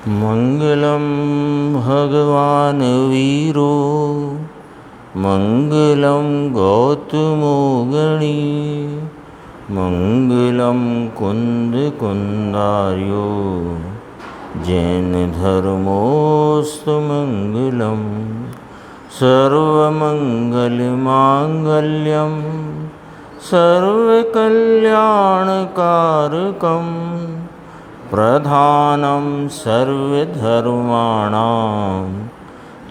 मंगलम भगवान वीरो मंगलम गौतमो गणी मंगलम कुंद कुंदार्यो जैन धर्मोस्तु मंगलम सर्वमंगलमांगल्यम सर्वकल्याणकारकम प्रधानं सर्वधर्माणां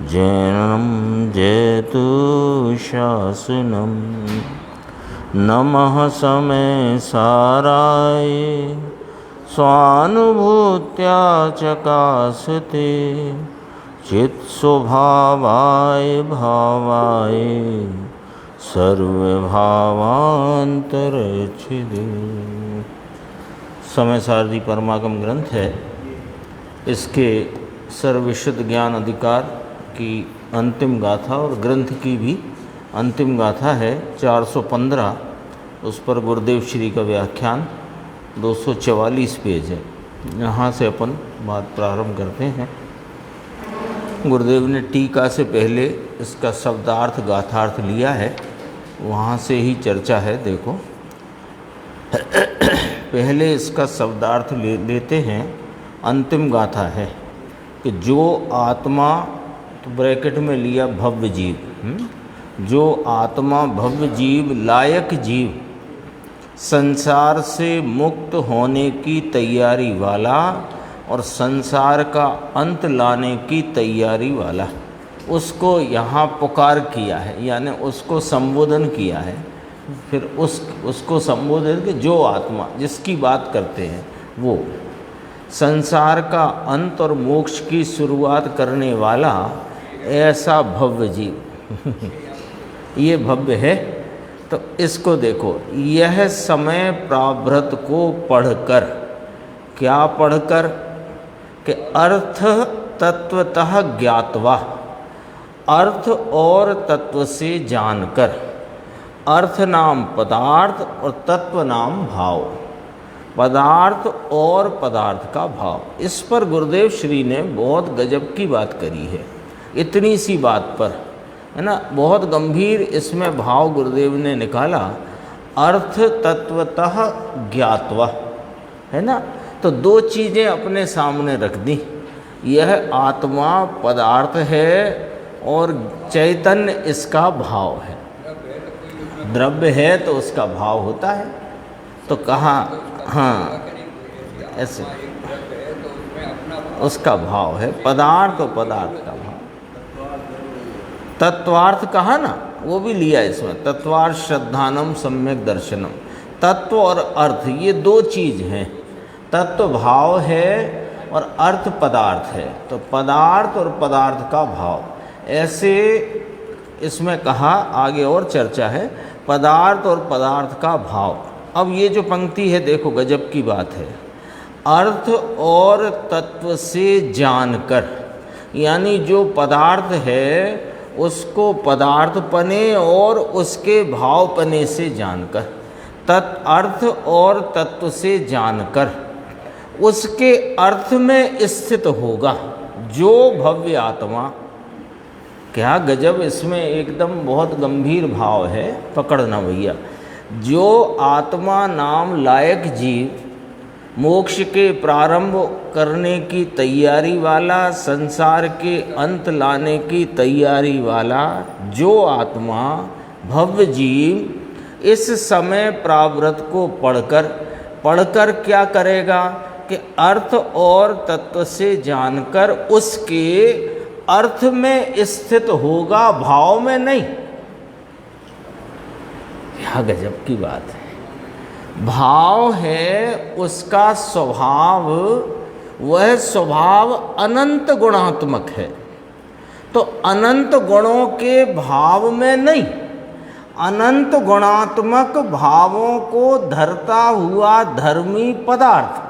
जैनं जयतु शासनं। नमः समय साराय स्वानुभूत्या चकासते चित्स्वभावाय भावाय सर्वभावान्तरच्छिदे। समय सारथी परमागम ग्रंथ है। इसके सर्वविशुद्ध ज्ञान अधिकार की अंतिम गाथा और ग्रंथ की भी अंतिम गाथा है 415। उस पर गुरुदेव श्री का व्याख्यान 244 पेज है। यहाँ से अपन बात प्रारंभ करते हैं। गुरुदेव ने टीका से पहले इसका शब्दार्थ गाथार्थ लिया है, वहाँ से ही चर्चा है। देखो पहले इसका शब्दार्थ लेते हैं। अंतिम गाथा है कि जो आत्मा, तो ब्रैकेट में लिया भव्य जीव, जो आत्मा भव्य जीव, लायक जीव, संसार से मुक्त होने की तैयारी वाला और संसार का अंत लाने की तैयारी वाला, उसको यहाँ पुकार किया है, यानी उसको संबोधन किया है। फिर उसको संबोधित कि जो आत्मा जिसकी बात करते हैं वो संसार का अंत और मोक्ष की शुरुआत करने वाला ऐसा भव्य जीव ये भव्य है। तो इसको देखो, यह समय प्राभृत को पढ़कर, क्या पढ़कर कि अर्थ तत्वतः ज्ञातवा, अर्थ और तत्व से जानकर। अर्थ नाम पदार्थ और तत्व नाम भाव, पदार्थ और पदार्थ का भाव। इस पर गुरुदेव श्री ने बहुत गजब की बात करी है, इतनी सी बात पर, है ना। बहुत गंभीर इसमें भाव गुरुदेव ने निकाला। अर्थ तत्वतः ज्ञातवा, है ना। तो दो चीज़ें अपने सामने रख दी। यह आत्मा पदार्थ है और चैतन्य इसका भाव है। द्रव्य है तो उसका भाव होता है। तो कहा, हाँ ऐसे उसका भाव है, पदार्थ और पदार्थ का भाव। तत्वार्थ कहा ना, वो भी लिया इसमें। तत्वार्थ श्रद्धानम सम्यक दर्शनम। तत्व और अर्थ ये दो चीज़ हैं। तत्व भाव है और अर्थ पदार्थ है। तो पदार्थ और पदार्थ का भाव, ऐसे इसमें कहा। आगे और चर्चा है, पदार्थ और पदार्थ का भाव। अब ये जो पंक्ति है देखो, गजब की बात है। अर्थ और तत्व से जानकर, यानी जो पदार्थ है उसको पदार्थपने और उसके भावपने से जानकर, अर्थ और तत्व से जानकर उसके अर्थ में स्थित होगा जो भव्य आत्मा। क्या गजब, इसमें एकदम बहुत गंभीर भाव है, पकड़ना भैया। जो आत्मा नाम लायक जीव, मोक्ष के प्रारंभ करने की तैयारी वाला, संसार के अंत लाने की तैयारी वाला जो आत्मा भव्य जीव, इस समय प्रावृत को पढ़कर क्या करेगा कि अर्थ और तत्व से जानकर उसके अर्थ में स्थित होगा, भाव में नहीं। यह गजब की बात है। भाव है उसका स्वभाव, वह स्वभाव अनंत गुणात्मक है। तो अनंत गुणों के भाव में नहीं, अनंत गुणात्मक भावों को धरता हुआ धर्मी पदार्थ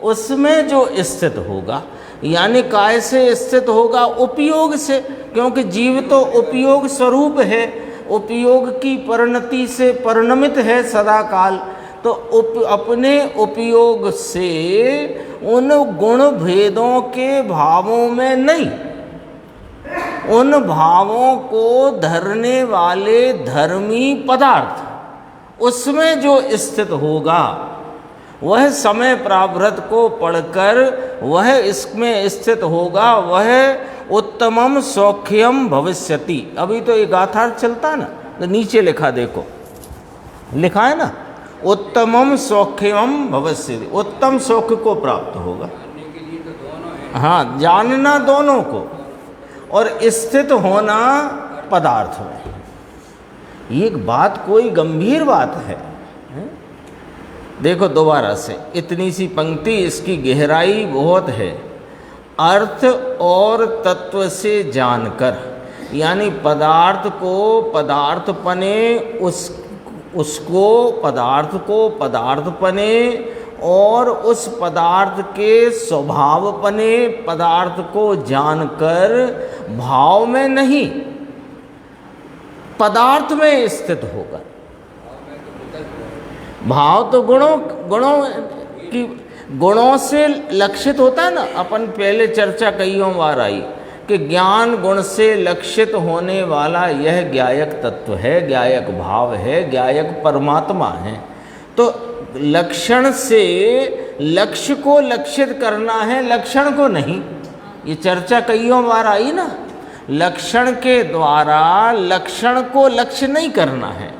उसमें जो स्थित होगा, यानी काय से स्थित होगा? उपयोग से, क्योंकि जीव तो उपयोग स्वरूप है, उपयोग की परिणति से परिणमित है सदा काल। तो अपने उपयोग से उन गुण भेदों के भावों में नहीं, उन भावों को धरने वाले धर्मी पदार्थ उसमें जो स्थित होगा वह समय प्रावृत को पढ़कर वह इसमें स्थित होगा, वह उत्तमम सौख्यम भविष्यति। अभी तो ये गाथार्थ चलता है ना, तो नीचे लिखा देखो, लिखा है ना, उत्तमम सौख्यम भविष्यति, उत्तम सौख्य को प्राप्त होगा। हाँ, जानना दोनों को और स्थित होना पदार्थ में। ये बात कोई गंभीर बात है। देखो दोबारा से, इतनी सी पंक्ति, इसकी गहराई बहुत है। अर्थ और तत्व से जानकर, यानी पदार्थ को पदार्थपने, उसको पदार्थ को पदार्थपने और उस पदार्थ के स्वभावपने पदार्थ को जानकर भाव में नहीं पदार्थ में स्थित होगा। भाव तो गुणों से लक्षित होता है ना। अपन पहले चर्चा कईयों बार आई कि ज्ञान गुण से लक्षित होने वाला यह ज्ञायक तत्व है, ज्ञायक भाव है, ज्ञायक परमात्मा है। तो लक्षण से लक्ष्य को लक्षित करना है, लक्षण को नहीं। ये चर्चा कईयों बार आई ना। लक्षण के द्वारा लक्षण को लक्ष्य नहीं करना है,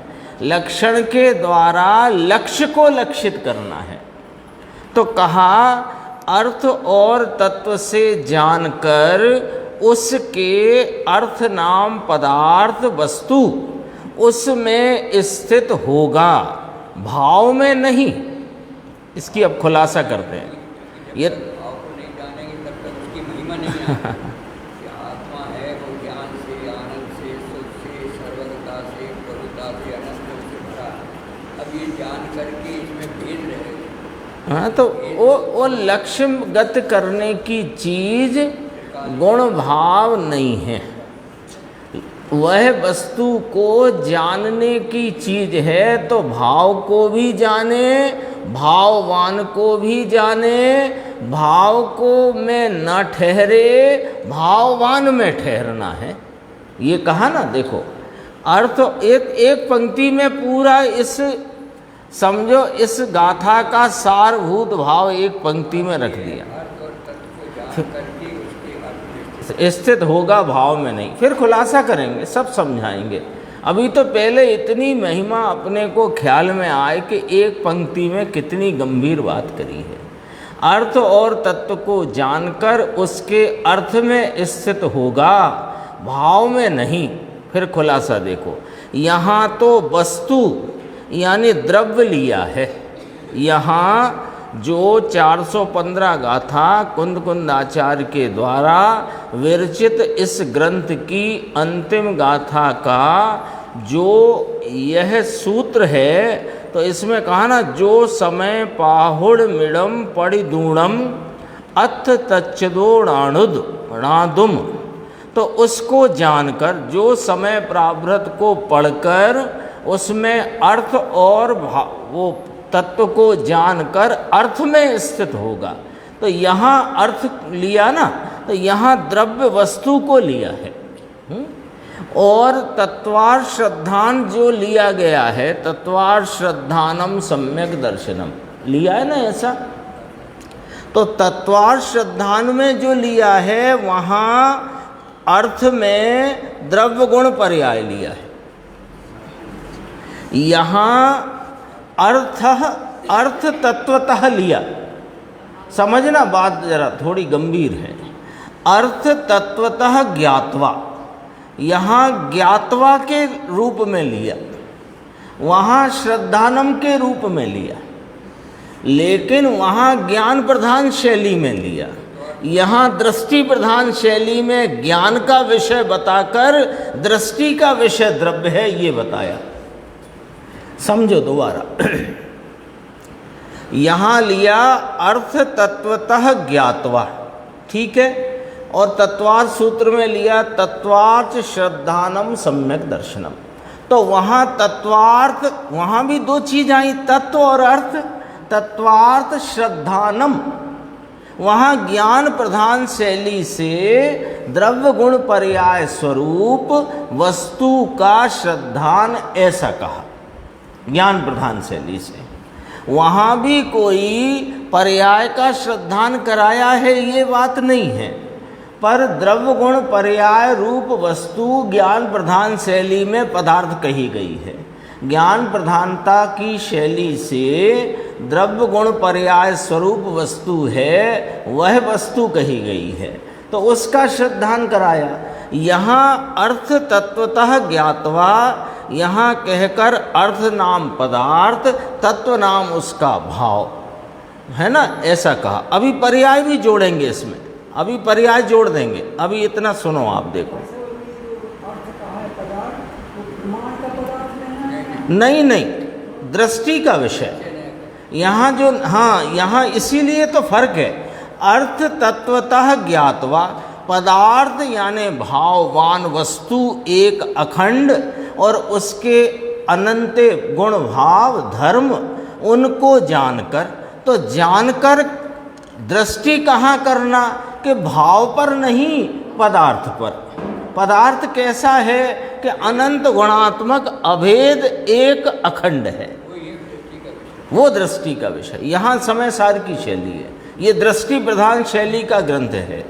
लक्षण के द्वारा लक्ष्य को लक्षित करना है। तो कहा अर्थ और तत्व से जानकर उसके अर्थ नाम पदार्थ वस्तु उसमें स्थित होगा, भाव में नहीं। इसकी अब खुलासा करते हैं। ये भाव को नहीं जानेंगे तब तक उसकी महिमा नहीं आएगी। कि आत्मा है वो ज्ञान से, आनंद से, सुख से, सर्वगता से, प्रभुता से, अनंत से भरा। अब ये जान करके इसमें भेद रहेगा। हाँ, तो वो लक्ष्यगत करने की चीज गुण भाव नहीं है, वह वस्तु को जानने की चीज है। तो भाव को भी जाने, भाववान को भी जाने, भाव को में न ठहरे, भाववान में ठहरना है। ये कहा ना, देखो अर्थ एक पंक्ति में पूरा इस समझो, इस गाथा का सारभूत भाव एक पंक्ति में रख दिया। स्थित होगा, भाव में नहीं। फिर खुलासा करेंगे, सब समझाएंगे। अभी तो पहले इतनी महिमा अपने को ख्याल में आए कि एक पंक्ति में कितनी गंभीर बात करी है। अर्थ और तत्व को जानकर उसके अर्थ में स्थित होगा, भाव में नहीं। फिर खुलासा देखो, यहाँ तो वस्तु यानी द्रव्य लिया है। यहाँ जो 415 गाथा कुंद कुंदाचार्य के द्वारा विरचित इस ग्रंथ की अंतिम गाथा का जो यह सूत्र है, तो इसमें कहा ना, जो समय पाहुड़ मिडम पड़िदूणम अथ तच्चदोणाणुद णादुम। तो उसको जानकर, जो समय प्रावृत को पढ़कर उसमें अर्थ और वो तत्व को जानकर अर्थ में स्थित होगा। तो यहाँ अर्थ लिया ना, तो यहाँ द्रव्य वस्तु को लिया है। और तत्वार श्रद्धान जो लिया गया है, तत्वार श्रद्धानम सम्यक दर्शनम लिया है ना ऐसा। तो तत्वार श्रद्धान में जो लिया है, वहाँ अर्थ में द्रव्य गुण पर्याय लिया है। यहाँ अर्थ तत्वतः लिया। समझना बात जरा थोड़ी गंभीर है। अर्थ तत्वतः ज्ञात्वा, यहाँ ज्ञात्वा के रूप में लिया, वहाँ श्रद्धानम के रूप में लिया, लेकिन वहाँ ज्ञान प्रधान शैली में लिया। यहाँ दृष्टि प्रधान शैली में ज्ञान का विषय बताकर दृष्टि का विषय द्रव्य है, ये बताया। समझो दोबारा। यहाँ लिया अर्थ तत्वतः ज्ञात्वा, ठीक है। और तत्वार्थ सूत्र में लिया तत्वार्थ श्रद्धानम सम्यक दर्शनम। तो वहाँ तत्वार्थ, वहाँ भी दो चीज आई, तत्व और अर्थ। तत्वार्थ श्रद्धानम, वहाँ ज्ञान प्रधान शैली से द्रव्य गुण पर्याय स्वरूप वस्तु का श्रद्धान, ऐसा कहा ज्ञान प्रधान शैली से। वहाँ भी कोई पर्याय का श्रद्धान कराया है ये बात नहीं है, पर द्रव्य गुण पर्याय रूप वस्तु ज्ञान प्रधान शैली में पदार्थ कही गई है। ज्ञान प्रधानता की शैली से द्रव्य गुण पर्याय स्वरूप वस्तु है, वह वस्तु कही गई है, तो उसका श्रद्धान कराया। यहाँ अर्थ तत्वतः ज्ञातवा, यहाँ कहकर अर्थ नाम पदार्थ, तत्व नाम उसका भाव है ना, ऐसा कहा। अभी पर्याय भी जोड़ेंगे इसमें, अभी पर्याय जोड़ देंगे, अभी इतना सुनो आप देखो। नहीं नहीं, दृष्टि का विषय यहाँ जो, हाँ यहाँ इसीलिए तो फर्क है। अर्थ तत्वतः ज्ञातवा, पदार्थ यानी भाववान वस्तु एक अखंड और उसके अनंत गुण भाव धर्म, उनको जानकर, तो जानकर दृष्टि कहाँ करना कि भाव पर नहीं पदार्थ पर। पदार्थ कैसा है कि अनंत गुणात्मक अभेद एक अखंड है, वो दृष्टि का विषय। यहाँ समय सार की शैली है, ये दृष्टि प्रधान शैली का ग्रंथ है।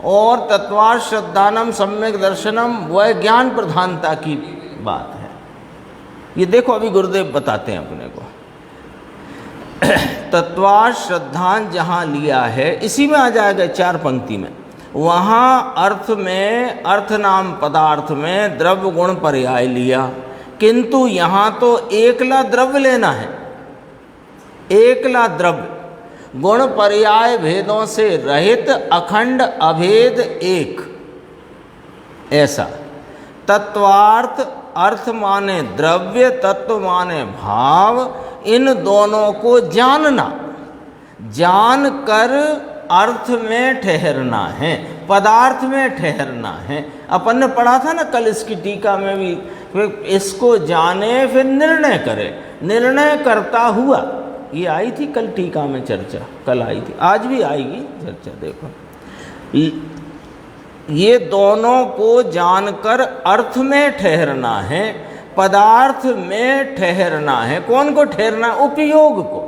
और तत्वार्थ श्रद्धानम सम्यक दर्शनम, वह ज्ञान प्रधानता की बात है। ये देखो अभी गुरुदेव बताते हैं अपने को। तत्वार्थ श्रद्धान जहाँ लिया है, इसी में आ जाएगा 4 पंक्ति में। वहाँ अर्थ में, अर्थ नाम पदार्थ में द्रव्य गुण पर्याय लिया, किंतु यहाँ तो एकला द्रव्य लेना है, एकला द्रव्य, गुण पर्याय भेदों से रहित अखंड अभेद एक, ऐसा। तत्वार्थ, अर्थ माने द्रव्य, तत्व माने भाव, इन दोनों को जानना, जानकर अर्थ में ठहरना है, पदार्थ में ठहरना है। अपन ने पढ़ा था ना कल इसकी टीका में भी, फिर इसको जाने फिर निर्णय करे, निर्णय करता हुआ, ये आई थी कल टीका में चर्चा, कल आई थी, आज भी आएगी चर्चा। देखो ये दोनों को जानकर अर्थ में ठहरना है, पदार्थ में ठहरना है। कौन को ठहरना? उपयोग को।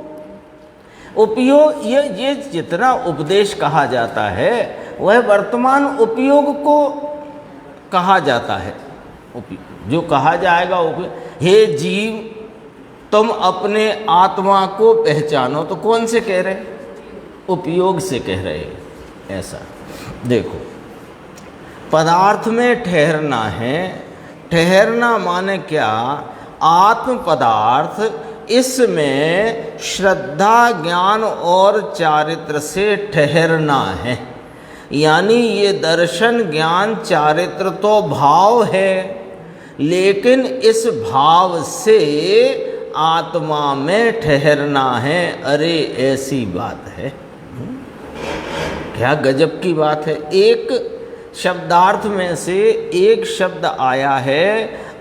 उपयोग, ये जितना उपदेश कहा जाता है वह वर्तमान उपयोग को कहा जाता है। जो कहा जाएगा हे जीव तुम अपने आत्मा को पहचानो, तो कौन से कह रहे? उपयोग से कह रहे हैं। ऐसा देखो, पदार्थ में ठहरना है। ठहरना माने क्या? आत्म पदार्थ, इसमें श्रद्धा ज्ञान और चारित्र से ठहरना है। यानी ये दर्शन ज्ञान चारित्र तो भाव है, लेकिन इस भाव से आत्मा में ठहरना है। अरे ऐसी बात है, क्या गजब की बात है। एक शब्दार्थ में से एक शब्द आया है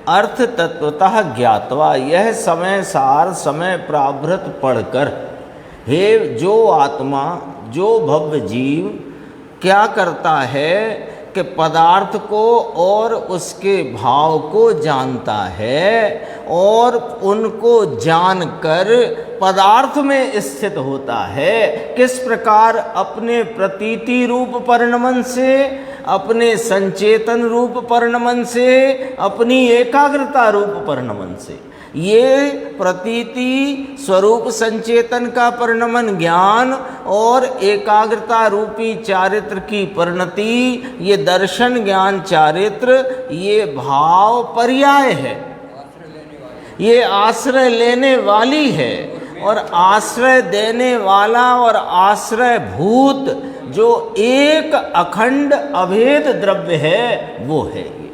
अर्थ तत्वतः ज्ञातवा। यह समय सार समय प्राभृत पढ़कर, हे जो आत्मा, जो भव्य जीव क्या करता है कि पदार्थ को और उसके भाव को जानता है और उनको जानकर पदार्थ में स्थित होता है। किस प्रकार? अपने प्रतीति रूप परिणमन से, अपने संचेतन रूप परिणमन से, अपनी एकाग्रता रूप परिणमन से। ये प्रतीति स्वरूप संचेतन का परिणमन ज्ञान और एकाग्रता रूपी चारित्र की परिणति, ये दर्शन ज्ञान चारित्र, ये भाव पर्याय है, ये आश्रय लेने वाली है। और आश्रय देने वाला और आश्रय भूत जो एक अखंड अभेद द्रव्य है, वो है ये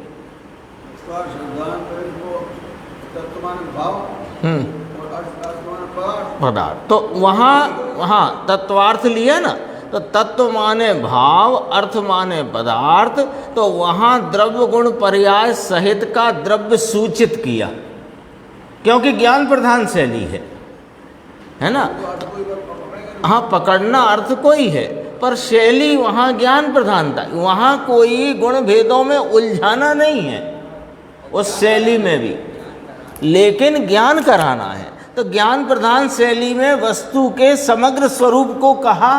पदार्थ। तो वहाँ तत्वार्थ लिया ना, तो तत्व माने भाव, अर्थ माने पदार्थ, तो वहाँ द्रव्य गुण पर्याय सहित का द्रव्य सूचित किया। क्योंकि ज्ञान प्रधान शैली है ना। हाँ, पकड़ना अर्थ कोई है, पर शैली वहाँ ज्ञान प्रधानता, वहाँ कोई गुण भेदों में उलझाना नहीं है उस शैली में भी, लेकिन ज्ञान कराना है। तो ज्ञान प्रधान शैली में वस्तु के समग्र स्वरूप को कहा,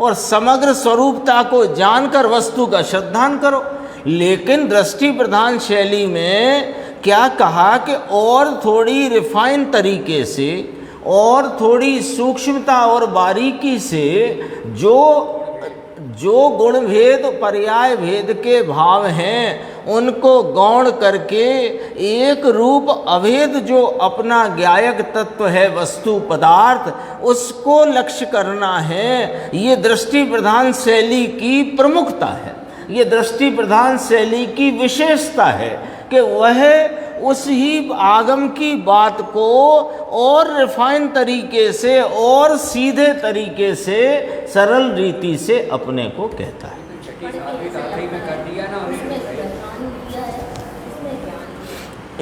और समग्र स्वरूपता को जानकर वस्तु का श्रद्धान करो। लेकिन दृष्टि प्रधान शैली में क्या कहा कि और थोड़ी रिफाइन तरीके से और थोड़ी सूक्ष्मता और बारीकी से जो गुण भेद पर्याय भेद के भाव हैं उनको गौण करके एक रूप अभेद जो अपना ज्ञायक तत्व है वस्तु पदार्थ, उसको लक्ष्य करना है। ये दृष्टि प्रधान शैली की प्रमुखता है, ये दृष्टि प्रधान शैली की विशेषता है कि वह उस ही आगम की बात को और रिफाइन तरीके से और सीधे तरीके से सरल रीति से अपने को कहता है।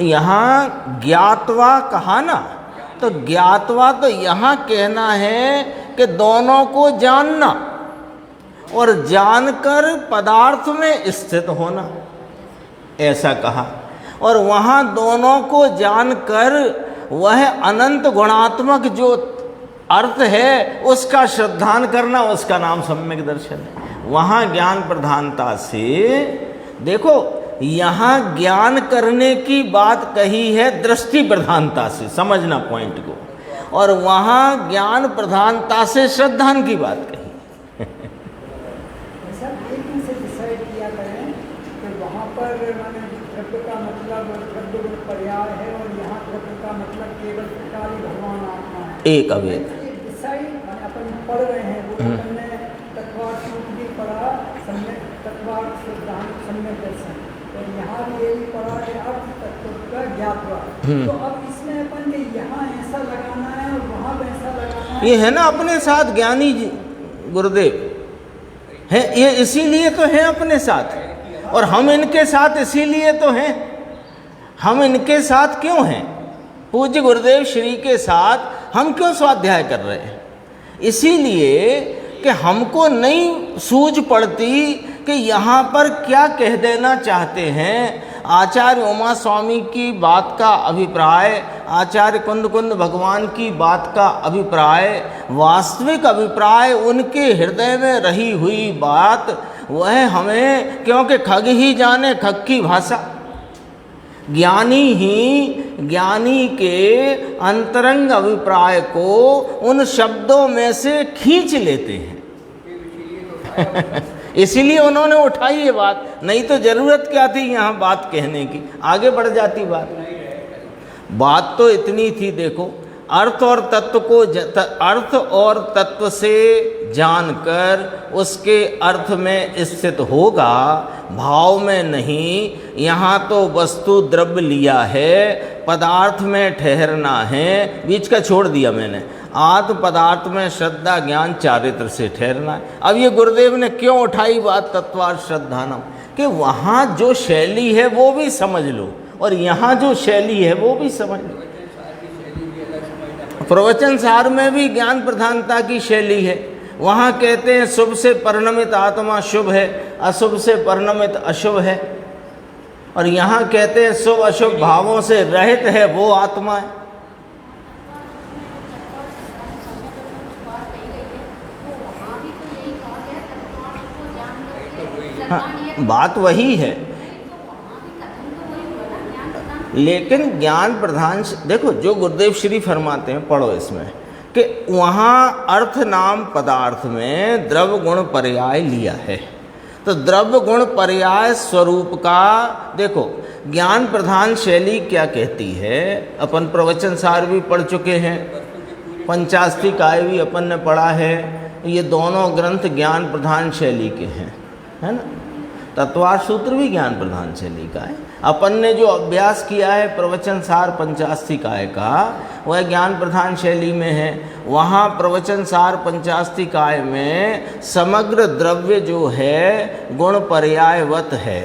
यहाँ ज्ञातवा कहा ना, तो ज्ञातवा तो यहाँ कहना है कि दोनों को जानना और जानकर पदार्थ में स्थित होना, ऐसा कहा। और वहाँ दोनों को जानकर वह अनंत गुणात्मक जो अर्थ है उसका श्रद्धान करना, उसका नाम सम्यक दर्शन है। वहाँ ज्ञान प्रधानता से देखो, यहाँ ज्ञान करने की बात कही है दृष्टि प्रधानता से, समझना पॉइंट को, और वहाँ ज्ञान प्रधानता से श्रद्धान की बात कही। पर्याय है और यहाँ द्रव्य का मतलब केवल प्रकार भगवान आत्मा है, एक अवेद अपन पढ़ रहे हैं वो हमने तत्वार्थ सूत्र भी पढ़ा, सम्यक तत्वार्थ सिद्धांत सम्यक दर्शन, और यहाँ भी यही पढ़ा है अर्थ तत्व का ज्ञातवा। तो अब इसमें अपन ने यहाँ ऐसा लगाना है और वहाँ वैसा लगाना है, ये है ना अपने साथ ज्ञानी गुरुदेव है, ये इसीलिए तो है अपने साथ, और हम इनके साथ इसीलिए तो हैं। हम इनके साथ क्यों हैं? पूज्य गुरुदेव श्री के साथ हम क्यों स्वाध्याय कर रहे हैं? इसीलिए कि हमको नहीं सूझ पड़ती कि यहाँ पर क्या कह देना चाहते हैं। आचार्य उमा स्वामी की बात का अभिप्राय, आचार्य कुंद भगवान की बात का अभिप्राय, वास्तविक अभिप्राय, उनके हृदय में रही हुई बात, वह हमें, क्योंकि खग ही जाने खग की भाषा, ज्ञानी ही ज्ञानी के अंतरंग अभिप्राय को उन शब्दों में से खींच लेते हैं। इसीलिए उन्होंने उठाई ये बात, नहीं तो जरूरत क्या थी यहाँ बात कहने की, आगे बढ़ जाती बात। बात तो इतनी थी, देखो, अर्थ और तत्व को अर्थ और तत्व से जानकर उसके अर्थ में स्थित होगा, भाव में नहीं। यहाँ तो वस्तु द्रव्य लिया है, पदार्थ में ठहरना है, बीच का छोड़ दिया मैंने, आत्म पदार्थ में श्रद्धा ज्ञान चारित्र से ठहरना है। अब ये गुरुदेव ने क्यों उठाई बात तत्वार्थ श्रद्धानम, कि वहाँ जो शैली है वो भी समझ लो और यहाँ जो शैली है वो भी समझ लो। प्रवचन सार में भी ज्ञान प्रधानता की शैली है। वहाँ कहते हैं शुभ से परिणमित आत्मा शुभ है, अशुभ से परिणमित अशुभ है, और यहाँ कहते हैं शुभ अशुभ भावों से रहित है वो आत्मा है। हाँ, बात वही है, लेकिन ज्ञान प्रधान देखो जो गुरुदेव श्री फरमाते हैं, पढ़ो इसमें कि वहाँ अर्थ नाम पदार्थ में द्रव्य गुण पर्याय लिया है। तो द्रव्य गुण पर्याय स्वरूप का देखो, ज्ञान प्रधान शैली क्या कहती है, अपन प्रवचन सार भी पढ़ चुके हैं, पंचास्तिकाय भी अपन ने पढ़ा है, ये दोनों ग्रंथ ज्ञान प्रधान शैली के हैं, है ना। तत्वार्थ सूत्र भी ज्ञान प्रधान शैली का है। अपन ने जो अभ्यास किया है प्रवचन सार पंचास्तिकाय का, वह ज्ञान प्रधान शैली में है। वहाँ प्रवचन सार पंचास्तिकाय में समग्र द्रव्य जो है गुण पर्यायवत है,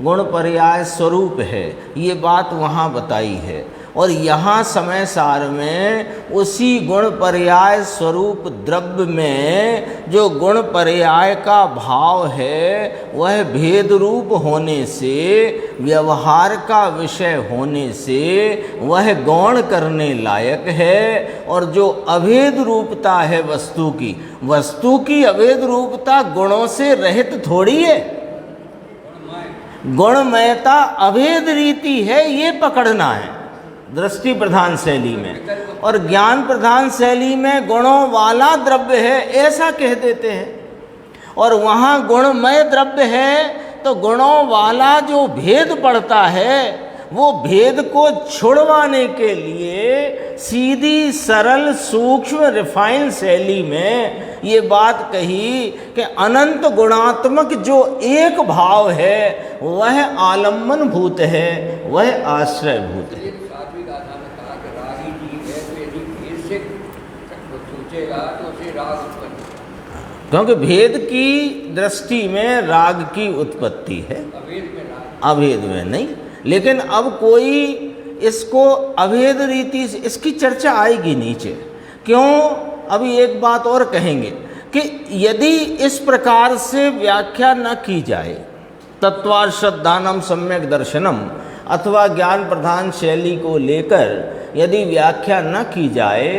गुण पर्याय स्वरूप है, ये बात वहाँ बताई है। और यहाँ समय सार में उसी गुण पर्याय स्वरूप द्रव्य में जो गुण पर्याय का भाव है वह भेद रूप होने से, व्यवहार का विषय होने से वह गौण करने लायक है। और जो अभेद रूपता है वस्तु की अभेद रूपता गुणों से रहित थोड़ी है। गुणमयता अभेद रीति है, ये पकड़ना है दृष्टि प्रधान शैली में। और ज्ञान प्रधान शैली में गुणों वाला द्रव्य है ऐसा कह देते हैं। और वहाँ गुणमय द्रव्य है तो गुणों वाला जो भेद पड़ता है वो भेद को छुड़वाने के लिए सीधी सरल सूक्ष्म रिफाइन शैली में ये बात कही कि अनंत गुणात्मक जो एक भाव है वह आलम्बन भूत है, वह आश्रय भूत है। सातवीं गाथा में कहा कि रागी जीव है तो यदि भेद से सोचेगा तो उसे राग उत्पन्न, क्योंकि भेद की दृष्टि में राग की उत्पत्ति है, अभेद में राग, अभेद में नहीं। लेकिन अब कोई इसको अभेद रीति से इसकी चर्चा आएगी नीचे। क्यों? अभी एक बात और कहेंगे कि यदि इस प्रकार से व्याख्या न की जाए, तत्वार्षदानम सम्यक दर्शनम अथवा ज्ञान प्रधान शैली को लेकर यदि व्याख्या न की जाए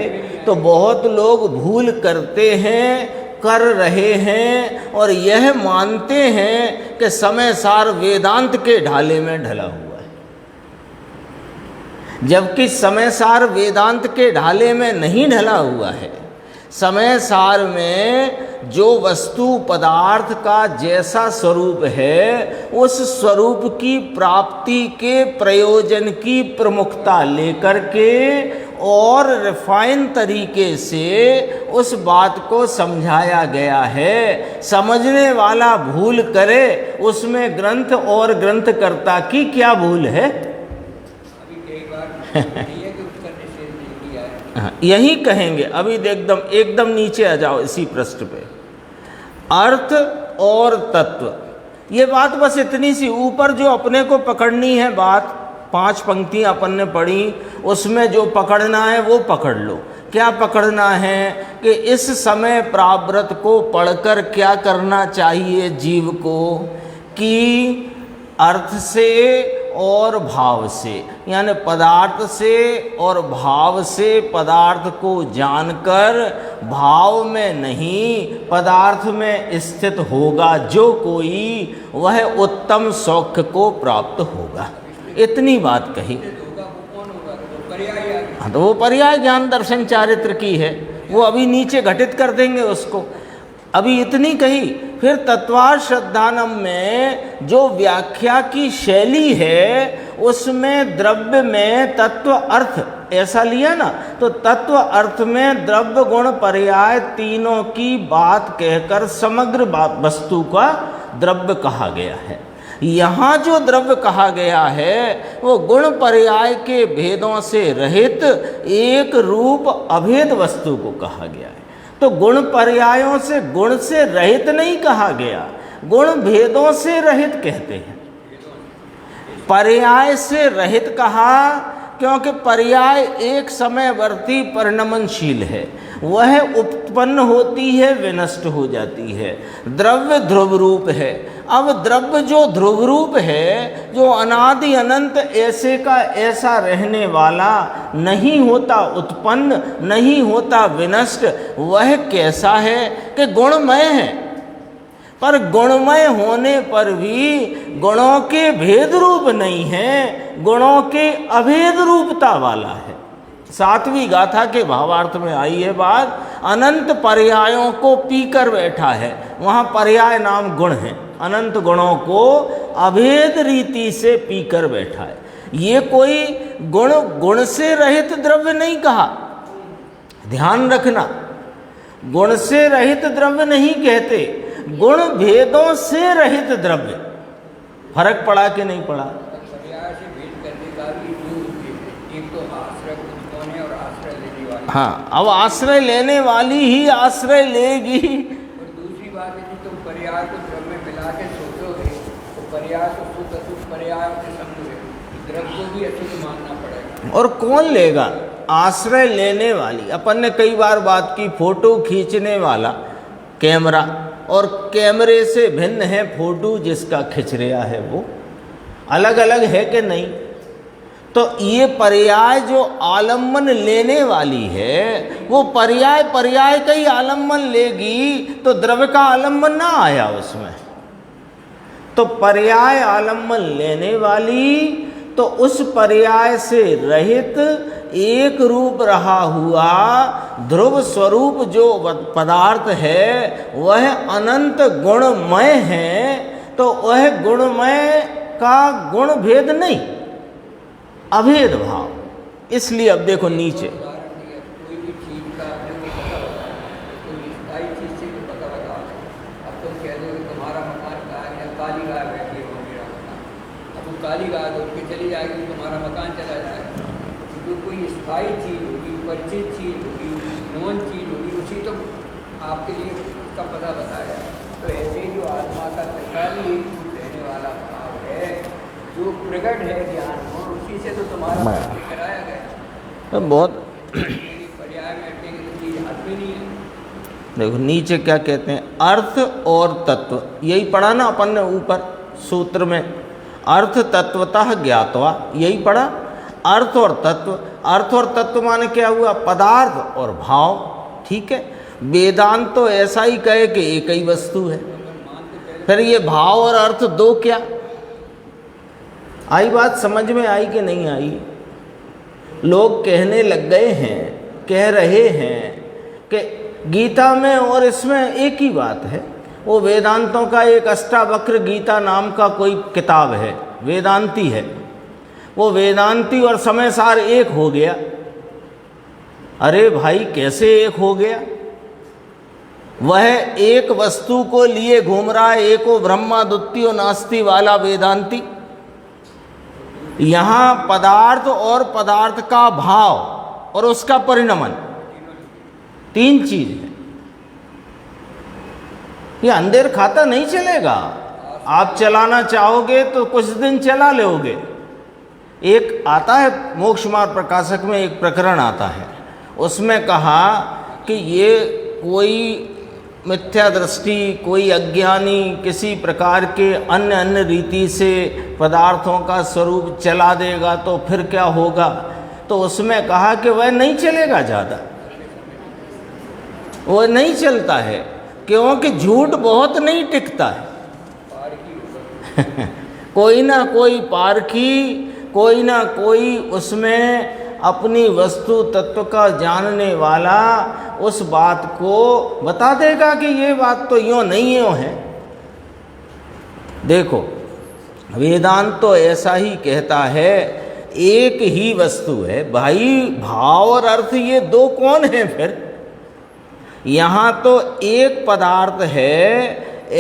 तो बहुत लोग भूल करते हैं, कर रहे हैं और यह मानते हैं कि समय सार वेदांत के ढाले में ढला हुआ है, जबकि समय सार वेदांत के ढाले में नहीं ढला हुआ है। समय सार में जो वस्तु पदार्थ का जैसा स्वरूप है उस स्वरूप की प्राप्ति के प्रयोजन की प्रमुखता लेकर के और रिफाइन तरीके से उस बात को समझाया गया है। समझने वाला भूल करे उसमें ग्रंथ और ग्रंथकर्ता की क्या भूल है? अभी कई बार नहीं है कि उसका निषेध नहीं किया है। हाँ, यही कहेंगे। अभी एकदम नीचे आ जाओ इसी पृष्ठ पे। अर्थ और तत्व, ये बात बस इतनी सी। ऊपर जो अपने को पकड़नी है बात, 5 पंक्तियां अपन ने पढ़ी, उसमें जो पकड़ना है वो पकड़ लो। क्या पकड़ना है कि इस समय प्रावृत को पढ़कर क्या करना चाहिए जीव को कि अर्थ से और भाव से, यानी पदार्थ से और भाव से पदार्थ को जानकर भाव में नहीं पदार्थ में स्थित होगा जो कोई, वह उत्तम सौख्य को प्राप्त होगा। इतनी बात कही। हाँ, तो वो पर्याय ज्ञान दर्शन चारित्र की है, वो अभी नीचे घटित कर देंगे उसको। अभी इतनी कही। फिर तत्वार्थ श्रद्धानम में जो व्याख्या की शैली है उसमें द्रव्य में तत्व अर्थ ऐसा लिया ना, तो तत्व अर्थ में द्रव्य गुण पर्याय तीनों की बात कहकर समग्र वस्तु का द्रव्य कहा गया है। यहाँ जो द्रव्य कहा गया है वो गुण पर्याय के भेदों से रहित एक रूप अभेद वस्तु को कहा गया है। तो गुण पर्यायों से, गुण से रहित नहीं कहा गया, गुण भेदों से रहित कहते हैं। पर्याय से रहित कहा क्योंकि पर्याय एक समयवर्ती परिणमनशील है, वह उत्पन्न होती है विनष्ट हो जाती है। द्रव्य ध्रुव रूप है। अब द्रव्य जो ध्रुव रूप है, जो अनादि अनंत ऐसे का ऐसा रहने वाला, नहीं होता उत्पन्न, नहीं होता विनष्ट, वह कैसा है कि गुणमय है। पर गुणमय होने पर भी गुणों के भेद रूप नहीं है, गुणों के अभेद रूपता वाला है। 7वीं गाथा के भावार्थ में आई है बात, अनंत पर्यायों को पीकर बैठा है। वहाँ पर्याय नाम गुण है, अनंत गुणों को अभेद रीति से पीकर बैठा है। ये कोई गुण से रहित द्रव्य नहीं कहा, ध्यान रखना। गुण से रहित द्रव्य नहीं कहते, गुण भेदों से रहित द्रव्य। फर्क पड़ा कि नहीं पड़ा? पर्याय से भेद करने का भी दो उद्देश्य है, एक तो आश्रय उत्पन्न है और आश्रय लेने वाली। हाँ, अब आश्रय लेने वाली ही आश्रय लेगी। और दूसरी बात है कि तुम पर्याय को द्रव्य में मिला के सोचोगे तो पर्याय को शुद्ध अशुद्ध पर्याय से समझोगे, द्रव्य को भी अशुद्ध मानना पड़ेगा। और कौन लेगा? आश्रय लेने वाली। अपन ने कई बार बात की, फोटो खींचने वाला कैमरा, और कैमरे से भिन्न है फोटो जिसका खिंच रहा है, वो अलग अलग है कि नहीं? तो ये पर्याय जो आलम्बन लेने वाली है, वो पर्याय पर्याय का ही आलम्बन लेगी तो द्रव्य का आलम्बन ना आया उसमें। तो पर्याय आलम्बन लेने वाली, तो उस पर्याय से रहित एक रूप रहा हुआ ध्रुव स्वरूप जो पदार्थ है वह अनंत गुणमय है। तो वह गुणमय का गुण भेद नहीं, अभेद भाव। इसलिए अब देखो नीचे, कोई भी चीज का आपने को पता बताया, कोई स्थायी चीज से भी पता बताओ। अब तुम कह दो कि तुम्हारा मकान कहाँ है, या काली गाय बैठी हो मेरा मकान, अब वो काली गाय उठ के चली जाएगी, तुम्हारा मकान चला जाएगा। क्योंकि कोई स्थायी चीज होगी, परिचित चीज होगी, नॉन चीज होगी, उसी तो आपके लिए उसका पता बताया। तो ऐसे ही जो आत्मा का तत्काली रहने वाला भाव है, जो प्रकट है ज्ञान, और उसी से तो तुम्हारा परिचय कराया गया। तो बहुत पर्याय में अटके तो चीज हाथ में नहीं है। देखो नीचे क्या कहते हैं, अर्थ और तत्व, यही पढ़ा ना अपन ने ऊपर सूत्र में, अर्थ तत्वतः ज्ञातवा, यही पढ़ा। अर्थ और तत्व, अर्थ और तत्व माने क्या हुआ? पदार्थ और भाव। ठीक है, वेदांत तो ऐसा ही कहे कि एक ही वस्तु है। फिर ये भाव और अर्थ दो क्या? आई बात समझ में आई कि नहीं आई? लोग कहने लग गए हैं, कह रहे हैं कि गीता में और इसमें एक ही बात है। वो वेदांतों का एक अष्टावक्र गीता नाम का कोई किताब है, वेदांती है, वो वेदांती और समय सार एक हो गया। अरे भाई कैसे एक हो गया? वह एक वस्तु को लिए घूम रहा है, एको ब्रह्मा द्वितीयो नास्ति वाला वेदांती। यहाँ पदार्थ और पदार्थ का भाव और उसका परिणमन, तीन चीज है। ये अंधेर खाता नहीं चलेगा। आप चलाना चाहोगे तो कुछ दिन चला लोगे। एक आता है मोक्ष मार्ग प्रकाशक में, एक प्रकरण आता है, उसमें कहा कि ये कोई मिथ्या दृष्टि, कोई अज्ञानी किसी प्रकार के अन्य अन्य रीति से पदार्थों का स्वरूप चला देगा तो फिर क्या होगा? तो उसमें कहा कि वह नहीं चलेगा ज़्यादा, वह नहीं चलता है, क्योंकि झूठ बहुत नहीं टिकता है। कोई ना कोई पारखी, कोई ना कोई उसमें अपनी वस्तु तत्व का जानने वाला उस बात को बता देगा कि ये बात तो यूँ नहीं यूँ है। देखो वेदांत तो ऐसा ही कहता है, एक ही वस्तु है भाई। भाव और अर्थ ये दो कौन है फिर? यहाँ तो एक पदार्थ है,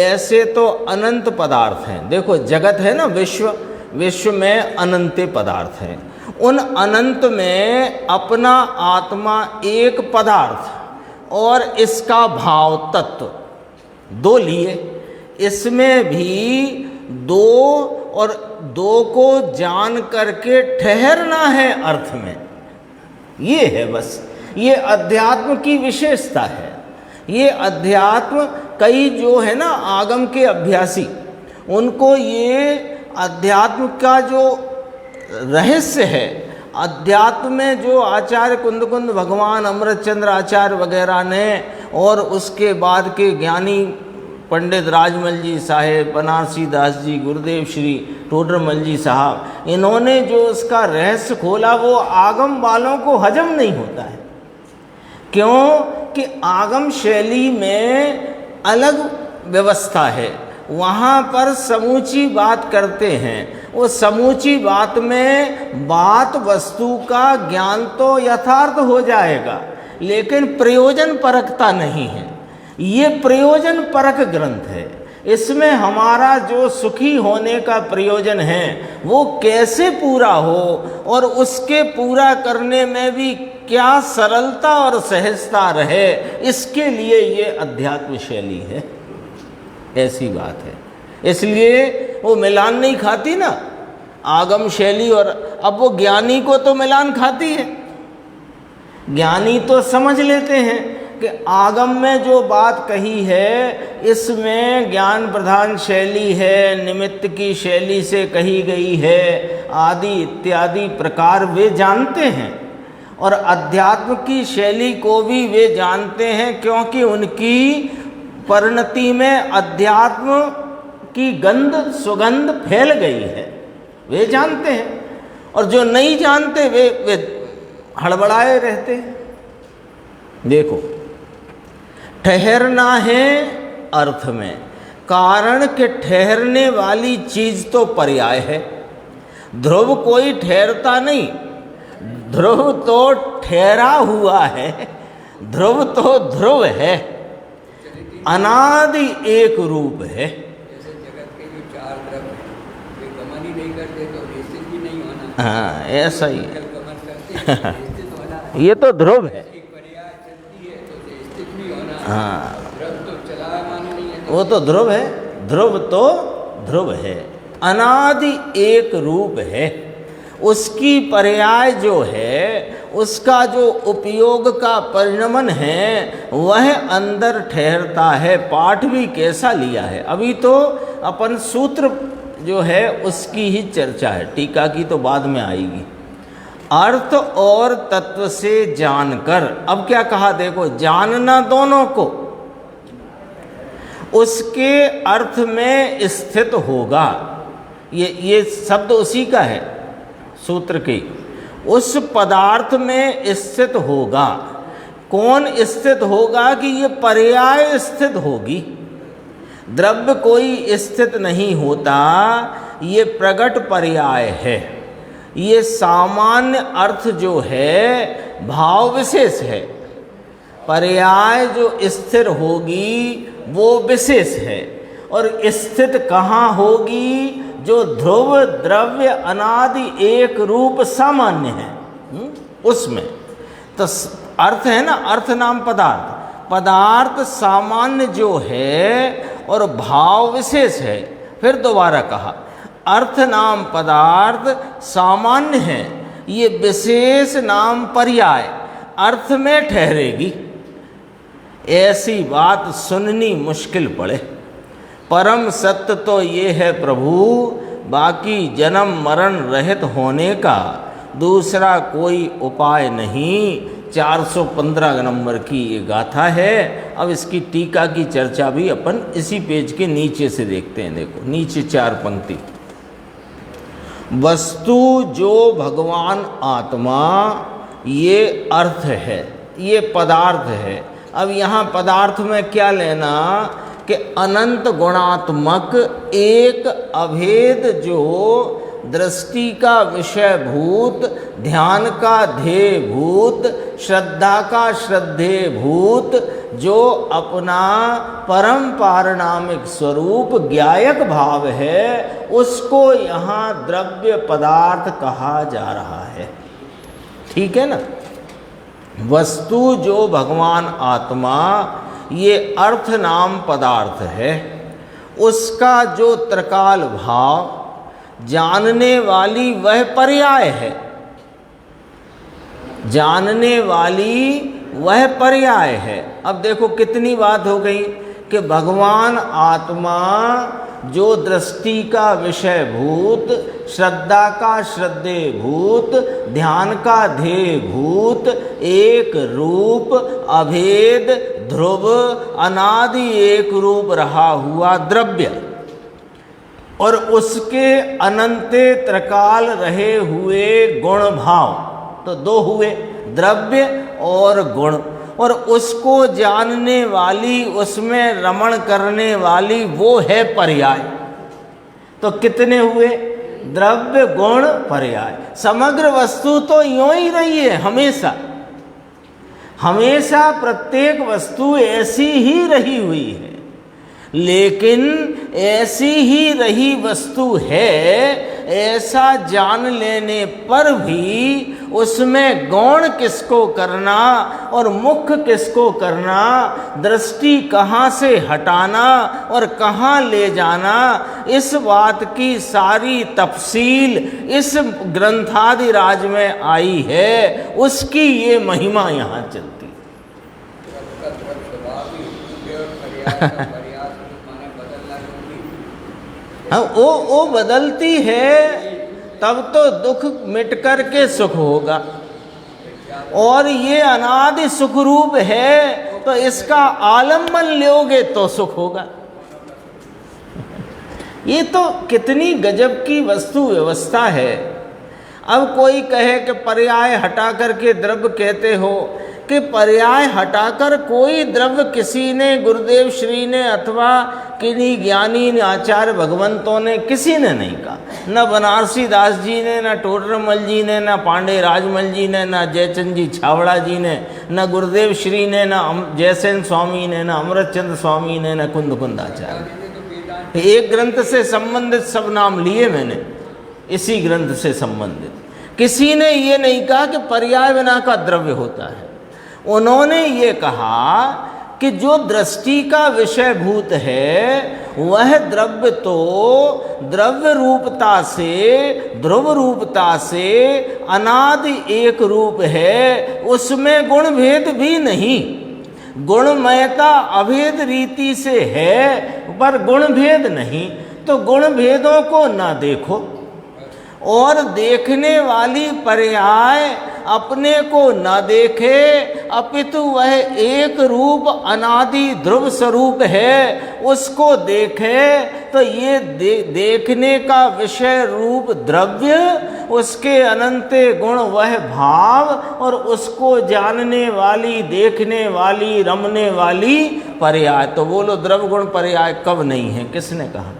ऐसे तो अनंत पदार्थ हैं। देखो जगत है ना, विश्व, विश्व में अनंत पदार्थ हैं। उन अनंत में अपना आत्मा एक पदार्थ और इसका भाव तत्व दो लिए, इसमें भी दो और दो को जान करके ठहरना है अर्थ में। ये है बस, ये अध्यात्म की विशेषता है। ये अध्यात्म कई जो है ना आगम के अभ्यासी, उनको ये अध्यात्म का जो रहस्य है, अध्यात्म में जो आचार्य कुंद भगवान अमृतचंद्र आचार्य वगैरह ने, और उसके बाद के ज्ञानी पंडित राजमल जी साहेब, बनारसी दास जी, गुरुदेव श्री टोडरमल जी साहब, इन्होंने जो उसका रहस्य खोला वो आगम वालों को हजम नहीं होता है। क्यों कि आगम शैली में अलग व्यवस्था है, वहाँ पर समूची बात करते हैं। वो समूची बात में बात वस्तु का ज्ञान तो यथार्थ हो जाएगा, लेकिन प्रयोजन परकता नहीं है। ये प्रयोजन परक ग्रंथ है। इसमें हमारा जो सुखी होने का प्रयोजन है वो कैसे पूरा हो, और उसके पूरा करने में भी क्या सरलता और सहजता रहे, इसके लिए ये अध्यात्म शैली है। ऐसी बात है। इसलिए वो मिलान नहीं खाती ना, आगम शैली और अब वो ज्ञानी को तो मिलान खाती है। ज्ञानी तो समझ लेते हैं कि आगम में जो बात कही है इसमें ज्ञान प्रधान शैली है, निमित्त की शैली से कही गई है आदि इत्यादि प्रकार वे जानते हैं, और अध्यात्म की शैली को भी वे जानते हैं, क्योंकि उनकी परिणति में अध्यात्म की गंध सुगंध फैल गई है, वे जानते हैं। और जो नहीं जानते वे हड़बड़ाए रहते हैं। देखो, ठहरना है अर्थ में, कारण के ठहरने वाली चीज तो पर्याय है। ध्रुव कोई ठहरता नहीं, ध्रुव तो ठहरा हुआ है, ध्रुव तो ध्रुव है, अनादि एक रूप है। जैसे जगत के जो चार द्रव्य हैं वे गमन ही नहीं करते तो निश्चित भी नहीं होना। हाँ, ऐसा ही है। गमन करते हैं निश्चित होना। ये तो ध्रुव है। एक पर्याय चलती है तो स्थित भी होना। हाँ, ध्रुव तो चलायमान नहीं है। वो तो ध्रुव है, ध्रुव तो ध्रुव है, अनादि एक रूप है। उसकी पर्याय जो है, उसका जो उपयोग का परिणमन है वह अंदर ठहरता है। पाठ भी कैसा लिया है, अभी तो अपन सूत्र जो है उसकी ही चर्चा है, टीका की तो बाद में आएगी। अर्थ और तत्व से जानकर, अब क्या कहा देखो, जानना दोनों को, उसके अर्थ में स्थित होगा। ये शब्द उसी का है सूत्र की, उस पदार्थ में स्थित होगा। कौन स्थित होगा कि ये पर्याय स्थित होगी। द्रव्य कोई स्थित नहीं होता, ये प्रगट पर्याय है। ये सामान्य अर्थ जो है भाव विशेष है, पर्याय जो स्थिर होगी वो विशेष है। और स्थित कहाँ होगी, जो ध्रुव द्रव्य अनादि एक रूप सामान्य है उसमें। तो अर्थ है ना, अर्थ नाम पदार्थ, पदार्थ सामान्य जो है और भाव विशेष है। फिर दोबारा कहा, अर्थ नाम पदार्थ सामान्य है, ये विशेष नाम पर्याय अर्थ में ठहरेगी। ऐसी बात सुननी मुश्किल पड़े। परम सत्य तो ये है प्रभु, बाकी जन्म मरण रहित होने का दूसरा कोई उपाय नहीं। 415 नंबर की ये गाथा है। अब इसकी टीका की चर्चा भी अपन इसी पेज के नीचे से देखते हैं। देखो नीचे 4 पंक्ति, वस्तु जो भगवान आत्मा ये अर्थ है, ये पदार्थ है। अब यहाँ पदार्थ में क्या लेना कि अनंत गुणात्मक एक अभेद जो दृष्टि का विषय भूत, ध्यान का ध्येय भूत, श्रद्धा का श्रद्धेय भूत, जो अपना परम पारणामिक स्वरूप ज्ञायक भाव है, उसको यहाँ द्रव्य पदार्थ कहा जा रहा है। ठीक है ना। वस्तु जो भगवान आत्मा ये अर्थ नाम पदार्थ है, उसका जो त्रिकाल भाव जानने वाली वह पर्याय है, जानने वाली वह पर्याय है। अब देखो कितनी बात हो गई कि भगवान आत्मा जो दृष्टि का विषय भूत, श्रद्धा का श्रद्धेय भूत, ध्यान का ध्येय भूत, एक रूप अभेद ध्रुव अनादि एक रूप रहा हुआ द्रव्य, और उसके अनंते त्रिकाल रहे हुए गुण भाव, तो 2 हुए, द्रव्य और गुण। और उसको जानने वाली, उसमें रमण करने वाली वो है पर्याय। तो कितने हुए, द्रव्य गुण पर्याय। समग्र वस्तु तो यूं ही रही है हमेशा, हमेशा प्रत्येक वस्तु ऐसी ही रही हुई है। लेकिन ऐसी ही रही वस्तु है, ऐसा जान लेने पर भी उसमें गौण किसको करना और मुख्य किसको करना, दृष्टि कहाँ से हटाना और कहाँ ले जाना, इस बात की सारी तफसील इस ग्रंथादिराज में आई है। उसकी ये महिमा यहाँ चलती है। हाँ, वो बदलती है, तब तो दुख मिट कर के सुख होगा। और ये अनादि सुख रूप है, तो इसका आलम्बन लोगे तो सुख होगा। ये तो कितनी गजब की वस्तु व्यवस्था है। अब कोई कहे कि पर्याय हटा करके द्रव्य कहते हो, कि पर्याय हटाकर कोई द्रव्य किसी ने, गुरुदेव श्री ने अथवा किन्हीं ज्ञानी ने, आचार्य भगवंतों ने, किसी ने नहीं कहा। न बनारसी दास जी ने, न टोडरमल जी ने, न पांडे राजमल जी ने, न जयचंद जी छावड़ा जी ने, न गुरुदेव श्री ने, न जयसेन स्वामी ने, न अमृतचंद्र स्वामी ने, न कुंद आचार्य। एक ग्रंथ से संबंधित सब नाम लिए मैंने, इसी ग्रंथ से संबंधित। किसी ने ये नहीं कहा कि पर्याय बिना का द्रव्य होता है। उन्होंने ये कहा कि जो दृष्टि का विषय भूत है वह द्रव्य तो द्रव्य रूपता से, ध्रुव रूपता से अनादि एक रूप है, उसमें गुण भेद भी नहीं। गुणमयता अभेद रीति से है, पर गुण भेद नहीं। तो गुण भेदों को ना देखो, और देखने वाली पर्याय अपने को न देखे, अपितु वह एक रूप अनादि ध्रुव स्वरूप है, उसको देखे। तो ये देखने का विषय रूप द्रव्य, उसके अनंत गुण वह भाव, और उसको जानने वाली, देखने वाली, रमने वाली पर्याय। तो बोलो द्रव्य गुण पर्याय कब नहीं है, किसने कहा?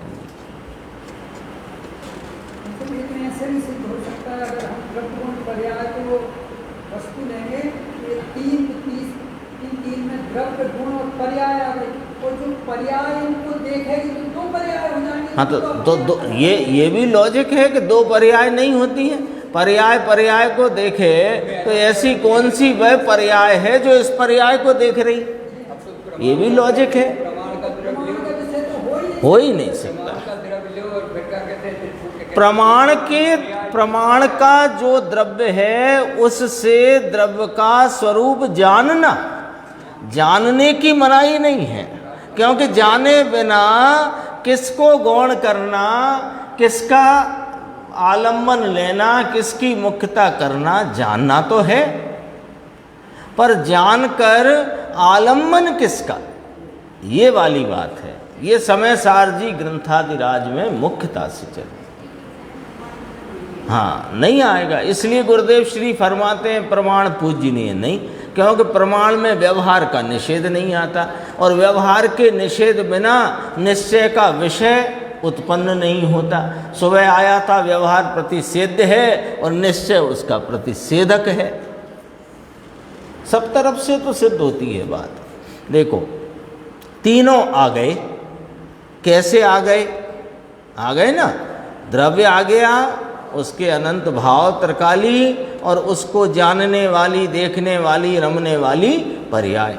हाँ, तो ये भी लॉजिक है कि दो पर्याय नहीं होती है। पर्याय पर्याय को देखे तो ऐसी कौन सी वह पर्याय है जो इस पर्याय को देख रही, ये भी लॉजिक है। हो ही नहीं सकता। प्रमाण का जो द्रव्य है उससे द्रव्य का स्वरूप जानना, जानने की मनाही नहीं है, क्योंकि जाने बिना किसको गौण करना, किसका आलम्बन लेना, किसकी मुख्यता करना, जानना तो है, पर जानकर आलम्बन किसका, ये वाली बात है। ये समय सार जी ग्रंथादिराज में मुख्यता से चले। हाँ, नहीं आएगा। इसलिए गुरुदेव श्री फरमाते हैं प्रमाण पूजनीय नहीं, क्योंकि प्रमाण में व्यवहार का निषेध नहीं आता, और व्यवहार के निषेध बिना निश्चय का विषय उत्पन्न नहीं होता। सुबह आया था व्यवहार प्रतिषेध है और निश्चय उसका प्रतिषेधक है। सब तरफ से तो सिद्ध होती है बात। देखो, तीनों आ गए। कैसे आ गए? आ गए ना, द्रव्य आ गया, उसके अनंत भाव त्रिकाली, और उसको जानने वाली, देखने वाली, रमने वाली पर्याय।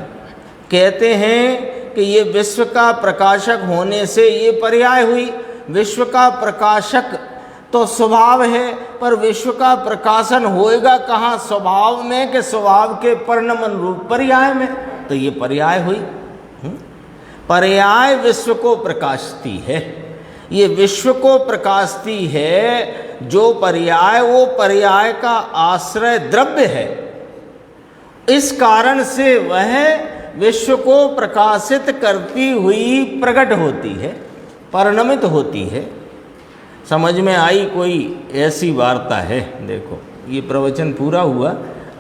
कहते हैं कि ये विश्व का प्रकाशक होने से ये पर्याय हुई। विश्व का प्रकाशक तो स्वभाव है, पर विश्व का प्रकाशन होएगा कहाँ? स्वभाव में, कि स्वभाव के परिणमन रूप पर्याय में। तो ये पर्याय हुई। पर्याय विश्व को प्रकाशती है। ये विश्व को प्रकाशती है जो पर्याय, वो पर्याय का आश्रय द्रव्य है। इस कारण से वह विश्व को प्रकाशित करती हुई प्रकट होती है, परिणमित होती है। समझ में आई कोई ऐसी वार्ता है? देखो, ये प्रवचन पूरा हुआ।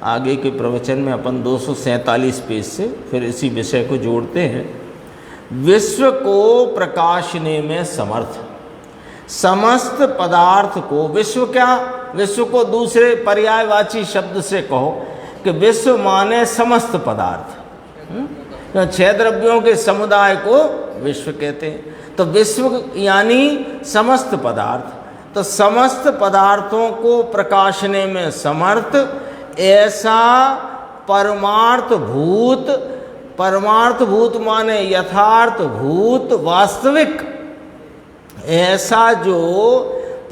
आगे के प्रवचन में अपन 247 पेज से फिर इसी विषय को जोड़ते हैं। विश्व को प्रकाशने में समर्थ, समस्त पदार्थ को, विश्व क्या? विश्व को दूसरे पर्यायवाची शब्द से कहो कि विश्व माने समस्त पदार्थ। तो 6 द्रव्यों के समुदाय को विश्व कहते हैं। तो विश्व यानी समस्त पदार्थ। तो समस्त पदार्थों को प्रकाशने में समर्थ ऐसा परमार्थ भूत माने यथार्थ भूत वास्तविक, ऐसा जो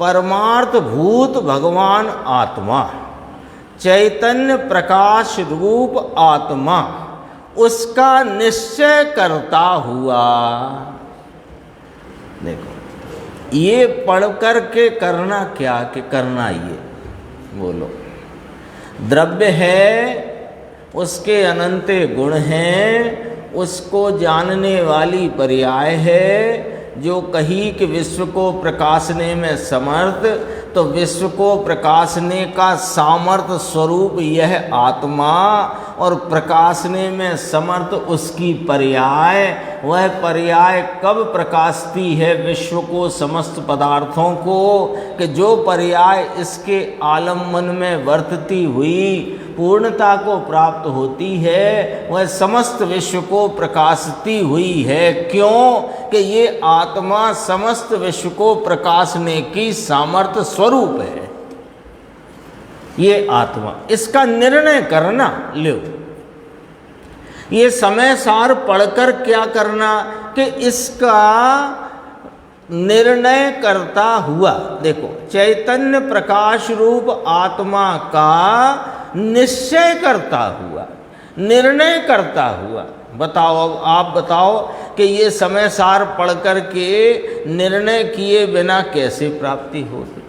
परमार्थ भूत भगवान आत्मा, चैतन्य प्रकाश रूप आत्मा, उसका निश्चय करता हुआ। देखो ये पढ़ कर के करना क्या, कि करना ये बोलो, द्रव्य है, उसके अनंत गुण हैं, उसको जानने वाली पर्याय है, जो कही कि विश्व को प्रकाशने में समर्थ, तो विश्व को प्रकाशने का सामर्थ्य स्वरूप यह आत्मा, और प्रकाशने में समर्थ उसकी पर्याय। वह पर्याय कब प्रकाशती है विश्व को, समस्त पदार्थों को, कि जो पर्याय इसके आलम्बन में वर्तती हुई पूर्णता को प्राप्त होती है, वह समस्त विश्व को प्रकाशती हुई है। क्यों? कि ये आत्मा समस्त विश्व को प्रकाशने की सामर्थ्य स्वरूप है। ये आत्मा, इसका निर्णय करना। लो ये समय सार पढ़कर क्या करना, कि इसका निर्णय करता हुआ, देखो चैतन्य प्रकाश रूप आत्मा का निश्चय करता हुआ, निर्णय करता हुआ। बताओ, अब आप बताओ कि ये समय सार पढ़ कर के निर्णय किए बिना कैसे प्राप्ति होगी।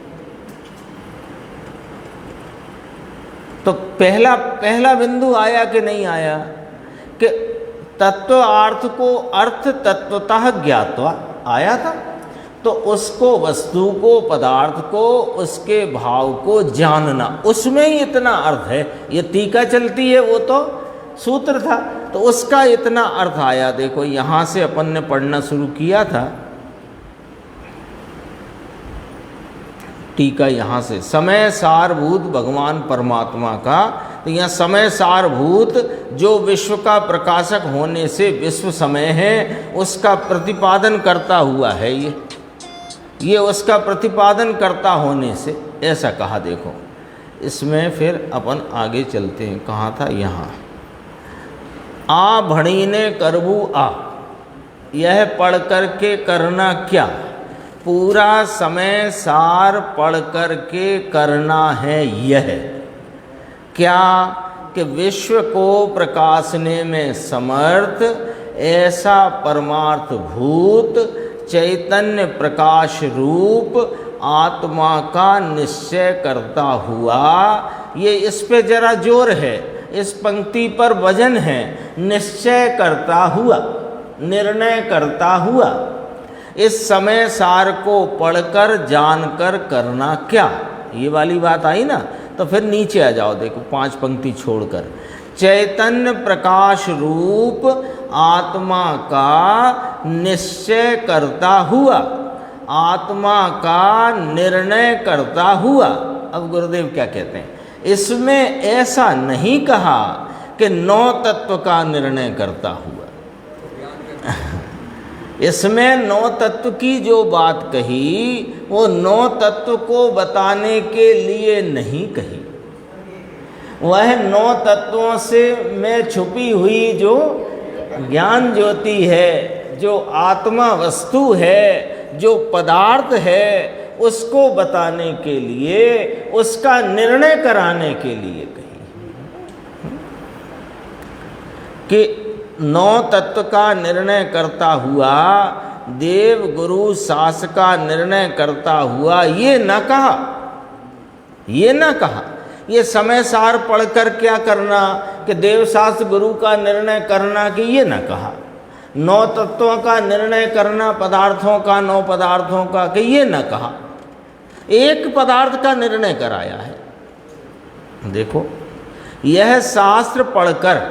तो पहला बिंदु आया कि नहीं आया, कि तत्वार्थ को अर्थ तत्वतः ज्ञात्वा, आया था। तो उसको, वस्तु को, पदार्थ को, उसके भाव को जानना, उसमें ही इतना अर्थ है। ये टीका चलती है, वो तो सूत्र था, तो उसका इतना अर्थ आया। देखो यहाँ से अपन ने पढ़ना शुरू किया था, टीका यहाँ से, समय सारभूत भगवान परमात्मा का। तो यहाँ समय सारभूत जो विश्व का प्रकाशक होने से विश्व समय है, उसका प्रतिपादन करता हुआ है। ये उसका प्रतिपादन करता होने से ऐसा कहा। देखो इसमें फिर अपन आगे चलते हैं, कहाँ था, यहाँ। आ भणी ने करबू आ, यह पढ़ कर के करना क्या, पूरा समय सार पढ़ कर के करना है यह क्या, कि विश्व को प्रकाशने में समर्थ ऐसा परमार्थ भूत चैतन्य प्रकाश रूप आत्मा का निश्चय करता हुआ। ये इस पे जरा जोर है, इस पंक्ति पर वजन है, निश्चय करता हुआ, निर्णय करता हुआ। इस समय सार को पढ़कर जानकर करना क्या, ये वाली बात आई ना। तो फिर नीचे आ जाओ, देखो 5 पंक्ति छोड़कर, चैतन्य प्रकाश रूप आत्मा का निश्चय करता हुआ, आत्मा का निर्णय करता हुआ। अब गुरुदेव क्या कहते हैं, इसमें ऐसा नहीं कहा कि 9 तत्व का निर्णय करता हुआ। इसमें 9 तत्व की जो बात कही, वो 9 तत्व को बताने के लिए नहीं कही। वह 9 तत्वों से में छुपी हुई जो ज्ञान ज्योति है, जो आत्मा वस्तु है, जो पदार्थ है, उसको बताने के लिए, उसका निर्णय कराने के लिए कही कि 9 तत्व का निर्णय करता हुआ, देव गुरु शास्त्र का निर्णय करता हुआ, ये न कहा, ये न कहा। ये समय सार पढ़कर क्या करना, कि देव शास्त्र गुरु का निर्णय करना, कि ये न कहा। 9 तत्वों का निर्णय करना, पदार्थों का, 9 पदार्थों का, कि ये न कहा। एक पदार्थ का निर्णय कराया है। देखो यह शास्त्र पढ़कर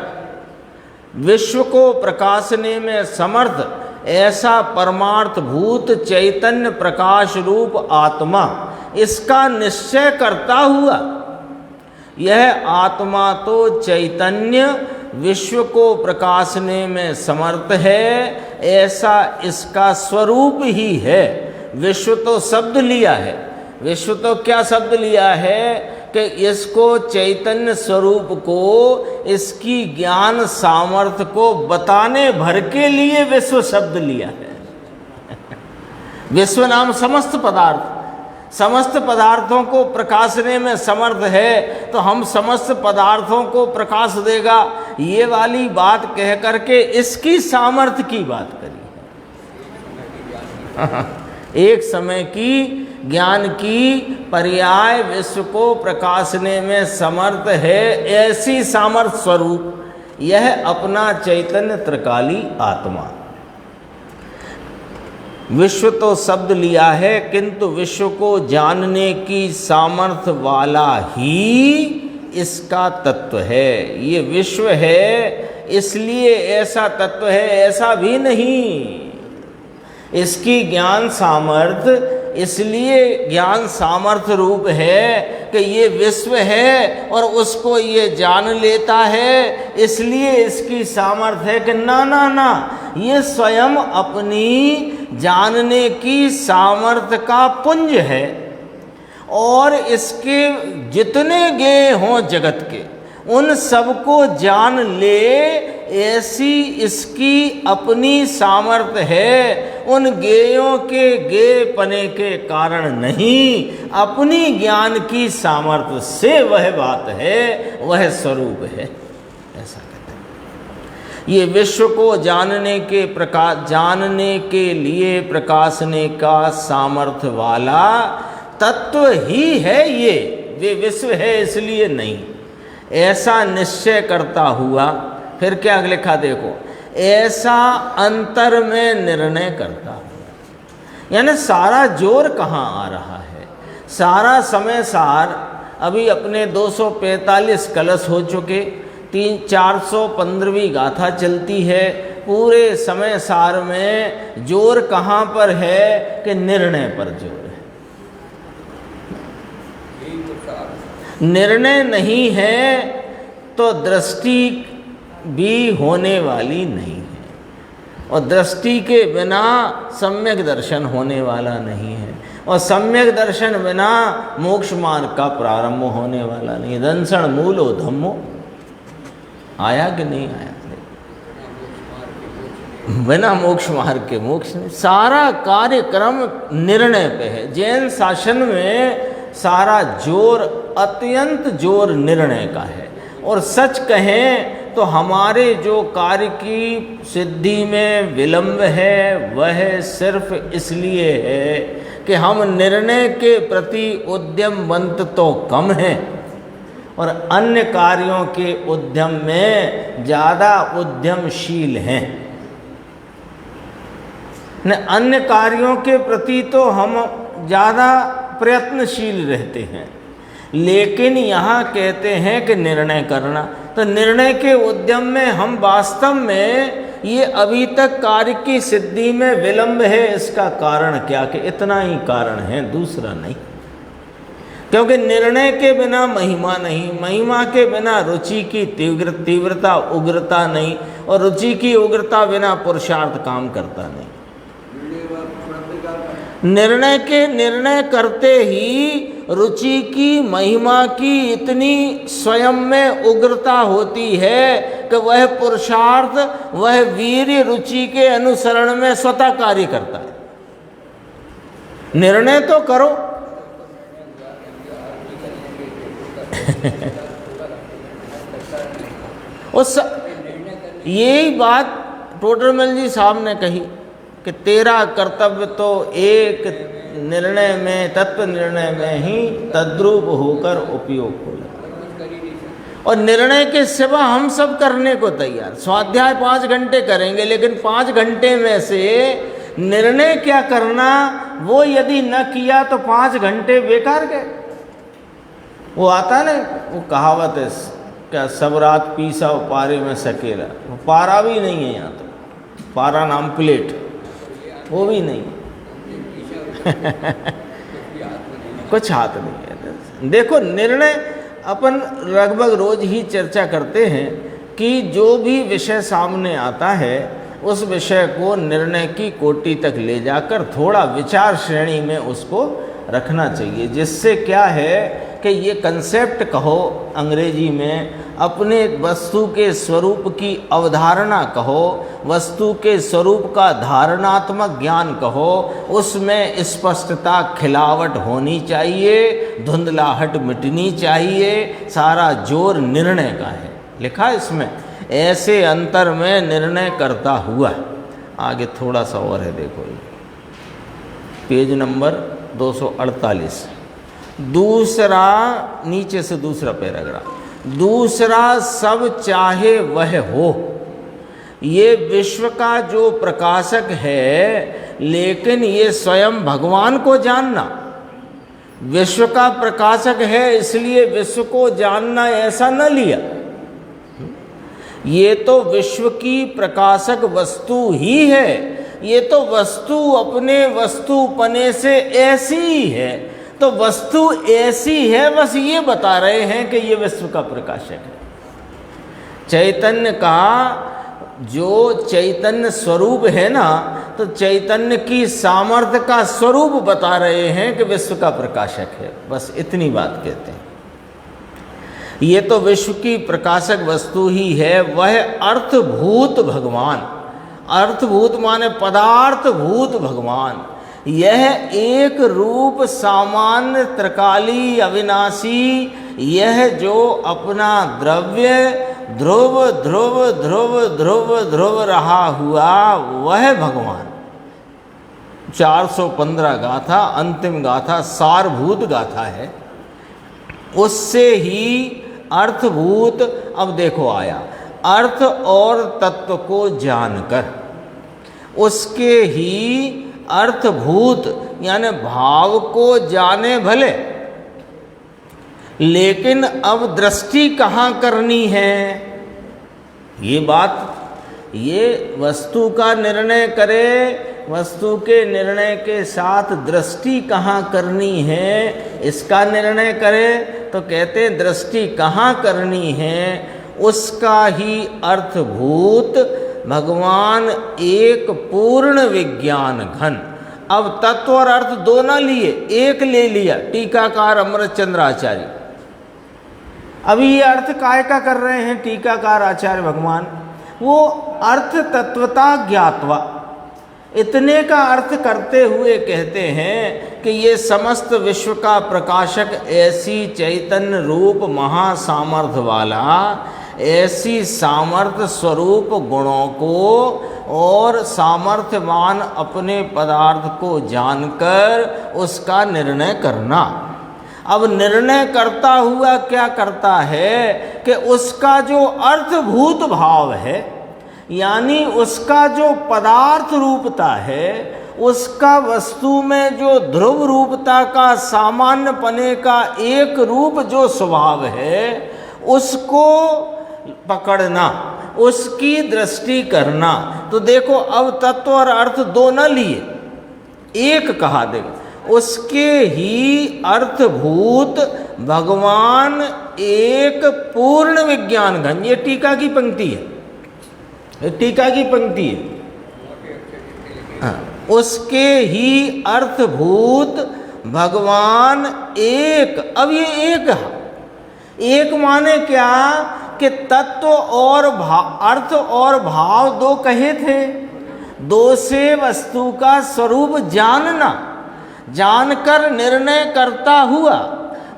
विश्व को प्रकाशने में समर्थ ऐसा परमार्थ भूत चैतन्य प्रकाश रूप आत्मा, इसका निश्चय करता हुआ, यह आत्मा तो चैतन्य विश्व को प्रकाशने में समर्थ है, ऐसा इसका स्वरूप ही है। विश्व तो शब्द लिया है, विश्व तो क्या शब्द लिया है कि इसको चैतन्य स्वरूप को, इसकी ज्ञान सामर्थ्य को बताने भर के लिए विश्व शब्द लिया है। विश्व नाम समस्त पदार्थ, समस्त पदार्थों को प्रकाशने में समर्थ है, तो हम समस्त पदार्थों को प्रकाश देगा, ये वाली बात कह करके इसकी सामर्थ्य की बात करी है। एक समय की ज्ञान की पर्याय विश्व को प्रकाशने में समर्थ है, ऐसी सामर्थ्य स्वरूप यह अपना चैतन्य त्रिकाली आत्मा। विश्व तो शब्द लिया है, किंतु विश्व को जानने की सामर्थ्य वाला ही इसका तत्व है। ये विश्व है इसलिए ऐसा तत्व है, ऐसा भी नहीं। इसकी ज्ञान सामर्थ्य इसलिए ज्ञान सामर्थ्य रूप है कि ये विश्व है और उसको ये जान लेता है, इसलिए इसकी सामर्थ्य है कि ना ना ना, ये स्वयं अपनी जानने की सामर्थ्य का पुंज है, और इसके जितने ज्ञेय हों जगत के उन सबको जान ले, ऐसी इसकी अपनी सामर्थ्य है। उन ज्ञेयों के ज्ञेयपने के कारण नहीं, अपनी ज्ञान की सामर्थ्य से वह बात है, वह स्वरूप है, ऐसा कहते हैं। ये विश्व को जानने के लिए प्रकाशने का सामर्थ्य वाला तत्व ही है ये, वे विश्व है इसलिए नहीं। ऐसा निश्चय करता हुआ, फिर क्या लिखा देखो, ऐसा अंतर में निर्णय करता हुआ, यानी सारा जोर कहाँ आ रहा है, सारा समय सार। अभी अपने 245 कलश हो चुके, 415वीं गाथा चलती है, पूरे समय सार में जोर कहाँ पर है कि निर्णय पर जोर है। निर्णय नहीं है तो दृष्टि भी होने वाली नहीं है, और दृष्टि के बिना सम्यक दर्शन होने वाला नहीं है, और सम्यक दर्शन बिना मोक्ष मार्ग का प्रारंभ होने वाला नहीं। दंसण मूलो धम्मो, आया कि नहीं आया? बिना मोक्ष मार्ग के मोक्ष नहीं। सारा कार्यक्रम निर्णय पे है। जैन शासन में सारा जोर, अत्यंत जोर निर्णय का है। और सच कहें तो हमारे जो कार्य की सिद्धि में विलंब है, वह सिर्फ इसलिए है कि हम निर्णय के प्रति उद्यमवंत तो कम हैं, और अन्य कार्यों के उद्यम में ज़्यादा उद्यमशील हैं। न अन्य कार्यों के प्रति तो हम ज़्यादा प्रयत्नशील रहते हैं, लेकिन यहाँ कहते हैं कि निर्णय करना, तो निर्णय के उद्यम में हम वास्तव में ये अभी तक कार्य की सिद्धि में विलंब है। इसका कारण क्या? कि इतना ही कारण है, दूसरा नहीं। क्योंकि निर्णय के बिना महिमा नहीं, महिमा के बिना रुचि की तीव्रता उग्रता नहीं, और रुचि की उग्रता बिना पुरुषार्थ काम करता नहीं। निर्णय करते ही रुचि की, महिमा की इतनी स्वयं में उग्रता होती है कि वह पुरुषार्थ, वह वीर्य रुचि के अनुसरण में स्वतः कार्य करता है। निर्णय तो करो। उस यही बात टोडरमल जी साहब ने कही कि तेरा कर्तव्य तो एक निर्णय में, तत्व निर्णय में ही तद्रूप होकर उपयोग हो जाए, और निर्णय के सिवा हम सब करने को तैयार। स्वाध्याय 5 घंटे करेंगे, लेकिन 5 घंटे में से निर्णय क्या करना, वो यदि न किया तो 5 घंटे बेकार गए। वो आता नहीं, वो कहावत है क्या, सब रात पीसा और पारे में सकेला। वो पारा भी नहीं है यहाँ, तो पारा नाम प्लेट, वो भी नहीं कुछ हाथ नहीं है। देखो, निर्णय अपन लगभग रोज ही चर्चा करते हैं कि जो भी विषय सामने आता है उस विषय को निर्णय की कोटि तक ले जाकर थोड़ा विचार श्रेणी में उसको रखना चाहिए, जिससे क्या है कि ये कंसेप्ट कहो अंग्रेजी में, अपने वस्तु के स्वरूप की अवधारणा कहो, वस्तु के स्वरूप का धारणात्मक ज्ञान कहो, उसमें स्पष्टता खिलावट होनी चाहिए, धुंधलाहट मिटनी चाहिए, सारा जोर निर्णय का है। लिखा इसमें ऐसे अंतर में निर्णय करता हुआ। आगे थोड़ा सा और है, देखो ये पेज नंबर 248, दूसरा, नीचे से दूसरा पैराग्राफ, दूसरा सब चाहे वह हो। ये विश्व का जो प्रकाशक है, लेकिन ये स्वयं भगवान को जानना, विश्व का प्रकाशक है इसलिए विश्व को जानना ऐसा न लिया, ये तो विश्व की प्रकाशक वस्तु ही है, ये तो वस्तु अपने वस्तुपने से ऐसी ही है, तो वस्तु ऐसी है, बस ये बता रहे हैं कि ये विश्व का प्रकाशक है। चैतन्य का जो चैतन्य स्वरूप है ना, तो चैतन्य की सामर्थ्य का स्वरूप बता रहे हैं कि विश्व का प्रकाशक है, बस इतनी बात कहते हैं। ये तो विश्व की प्रकाशक वस्तु ही है, वह अर्थभूत भगवान, अर्थभूत माने पदार्थभूत भगवान, यह एक रूप सामान्य त्रिकाली अविनाशी, यह जो अपना द्रव्य ध्रुव ध्रुव ध्रुव ध्रुव ध्रुव रहा हुआ वह भगवान। 415 गाथा, अंतिम गाथा सारभूत गाथा है, उससे ही अर्थभूत। अब देखो आया, अर्थ और तत्व को जानकर उसके ही अर्थभूत यानी भाव को जाने भले, लेकिन अब दृष्टि कहाँ करनी है, ये बात, ये वस्तु का निर्णय करे, वस्तु के निर्णय के साथ दृष्टि कहाँ करनी है इसका निर्णय करे। तो कहते हैं दृष्टि कहाँ करनी है, उसका ही अर्थभूत भगवान एक पूर्ण विज्ञान घन। अब तत्व और अर्थ दो ना लिए, एक ले लिया टीकाकार अमृतचंद्र आचार्य। अभी ये अर्थ काय का कर रहे हैं टीकाकार आचार्य भगवान, वो अर्थ तत्वता ज्ञातवा, इतने का अर्थ करते हुए कहते हैं कि ये समस्त विश्व का प्रकाशक ऐसी चैतन्य रूप महासामर्थ्य वाला, ऐसी सामर्थ्य स्वरूप गुणों को और सामर्थ्यवान अपने पदार्थ को जानकर उसका निर्णय करना। अब निर्णय करता हुआ क्या करता है कि उसका जो अर्थभूत भाव है, यानी उसका जो पदार्थ रूपता है, उसका वस्तु में जो ध्रुव रूपता का सामान्य पने का एक रूप जो स्वभाव है, उसको पकड़ना, उसकी दृष्टि करना। तो देखो अब तत्व और अर्थ दो न लिए, एक कहा, देखो उसके ही अर्थभूत भगवान एक पूर्ण विज्ञान घन। ये टीका की पंक्ति है, ये टीका की पंक्ति है। उसके ही अर्थभूत भगवान एक। अब ये एक है, एक माने क्या कि तत्व और अर्थ और भाव दो कहे थे, दो से वस्तु का स्वरूप जानना, जानकर निर्णय करता हुआ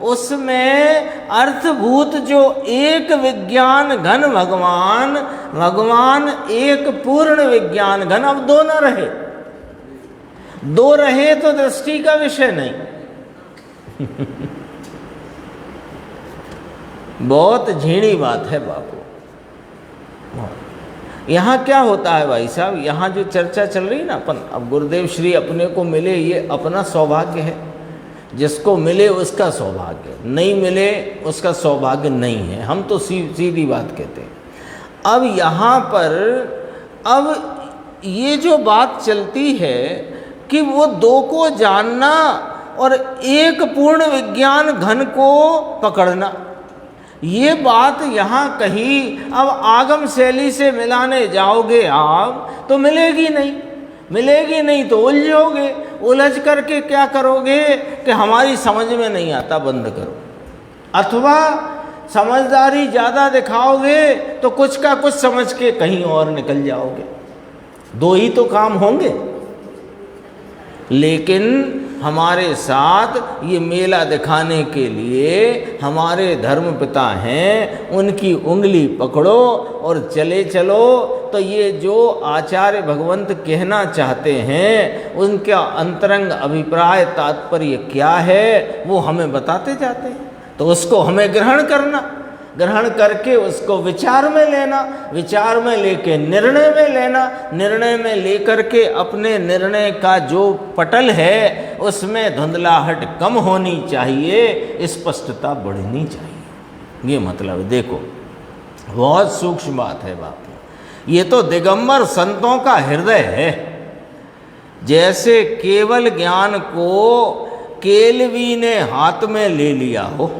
उसमें अर्थभूत जो एक विज्ञान घन भगवान, भगवान एक पूर्ण विज्ञान घन। अब दो न रहे, दो रहे तो दृष्टि का विषय नहीं। बहुत झीणी बात है बापू। यहाँ क्या होता है भाई साहब, यहाँ जो चर्चा चल रही ना अपन, अब गुरुदेव श्री अपने को मिले ये अपना सौभाग्य है, जिसको मिले उसका सौभाग्य, नहीं मिले उसका सौभाग्य नहीं है। हम तो सीधी बात कहते हैं। अब यहाँ पर अब ये जो बात चलती है कि वो दो को जानना और एक पूर्ण विज्ञान घन को पकड़ना, ये बात यहाँ कहीं अब आगम शैली से मिलाने जाओगे आप तो मिलेगी नहीं। मिलेगी नहीं तो उलझोगे, उलझ करके क्या करोगे कि हमारी समझ में नहीं आता, बंद करो। अथवा समझदारी ज़्यादा दिखाओगे तो कुछ का कुछ समझ के कहीं और निकल जाओगे। दो ही तो काम होंगे। लेकिन हमारे साथ ये मेला दिखाने के लिए हमारे धर्म पिता हैं, उनकी उंगली पकड़ो और चले चलो। तो ये जो आचार्य भगवंत कहना चाहते हैं उनका अंतरंग अभिप्राय तात्पर्य क्या है वो हमें बताते जाते हैं। तो उसको हमें ग्रहण करना, ग्रहण करके उसको विचार में लेना, विचार में लेके निर्णय में लेना, निर्णय में लेकर के अपने निर्णय का जो पटल है उसमें धुंधलाहट कम होनी चाहिए, स्पष्टता बढ़नी चाहिए। ये मतलब देखो बहुत सूक्ष्म बात है बापू। ये तो दिगंबर संतों का हृदय है। जैसे केवल ज्ञान को केलवी ने हाथ में ले लिया हो,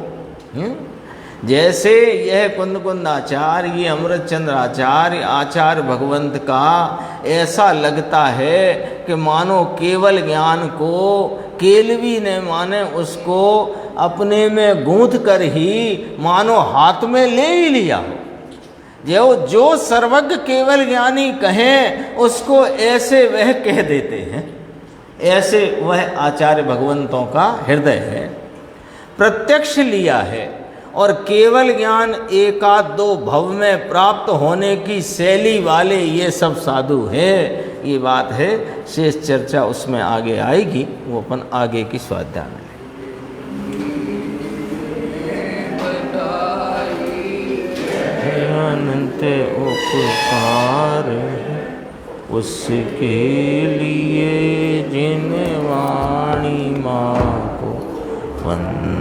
जैसे यह कुंद आचार्य, ये अमृत चंद्र आचार्य, आचार्य भगवंत का ऐसा लगता है कि मानो केवल ज्ञान को केलवी ने माने उसको अपने में गूंथ कर ही मानो हाथ में ले ही लिया हो। जो सर्वज्ञ केवल ज्ञानी कहें उसको ऐसे वह कह देते हैं। ऐसे वह आचार्य भगवंतों का हृदय है, प्रत्यक्ष लिया है। और केवल ज्ञान एकाध दो भव में प्राप्त होने की शैली वाले ये सब साधु हैं। ये बात है, शेष चर्चा उसमें आगे आएगी, वो अपन आगे की स्वाध्याय में। अनंत उपकार उसके लिए जिन वाणी माँ को वंदना।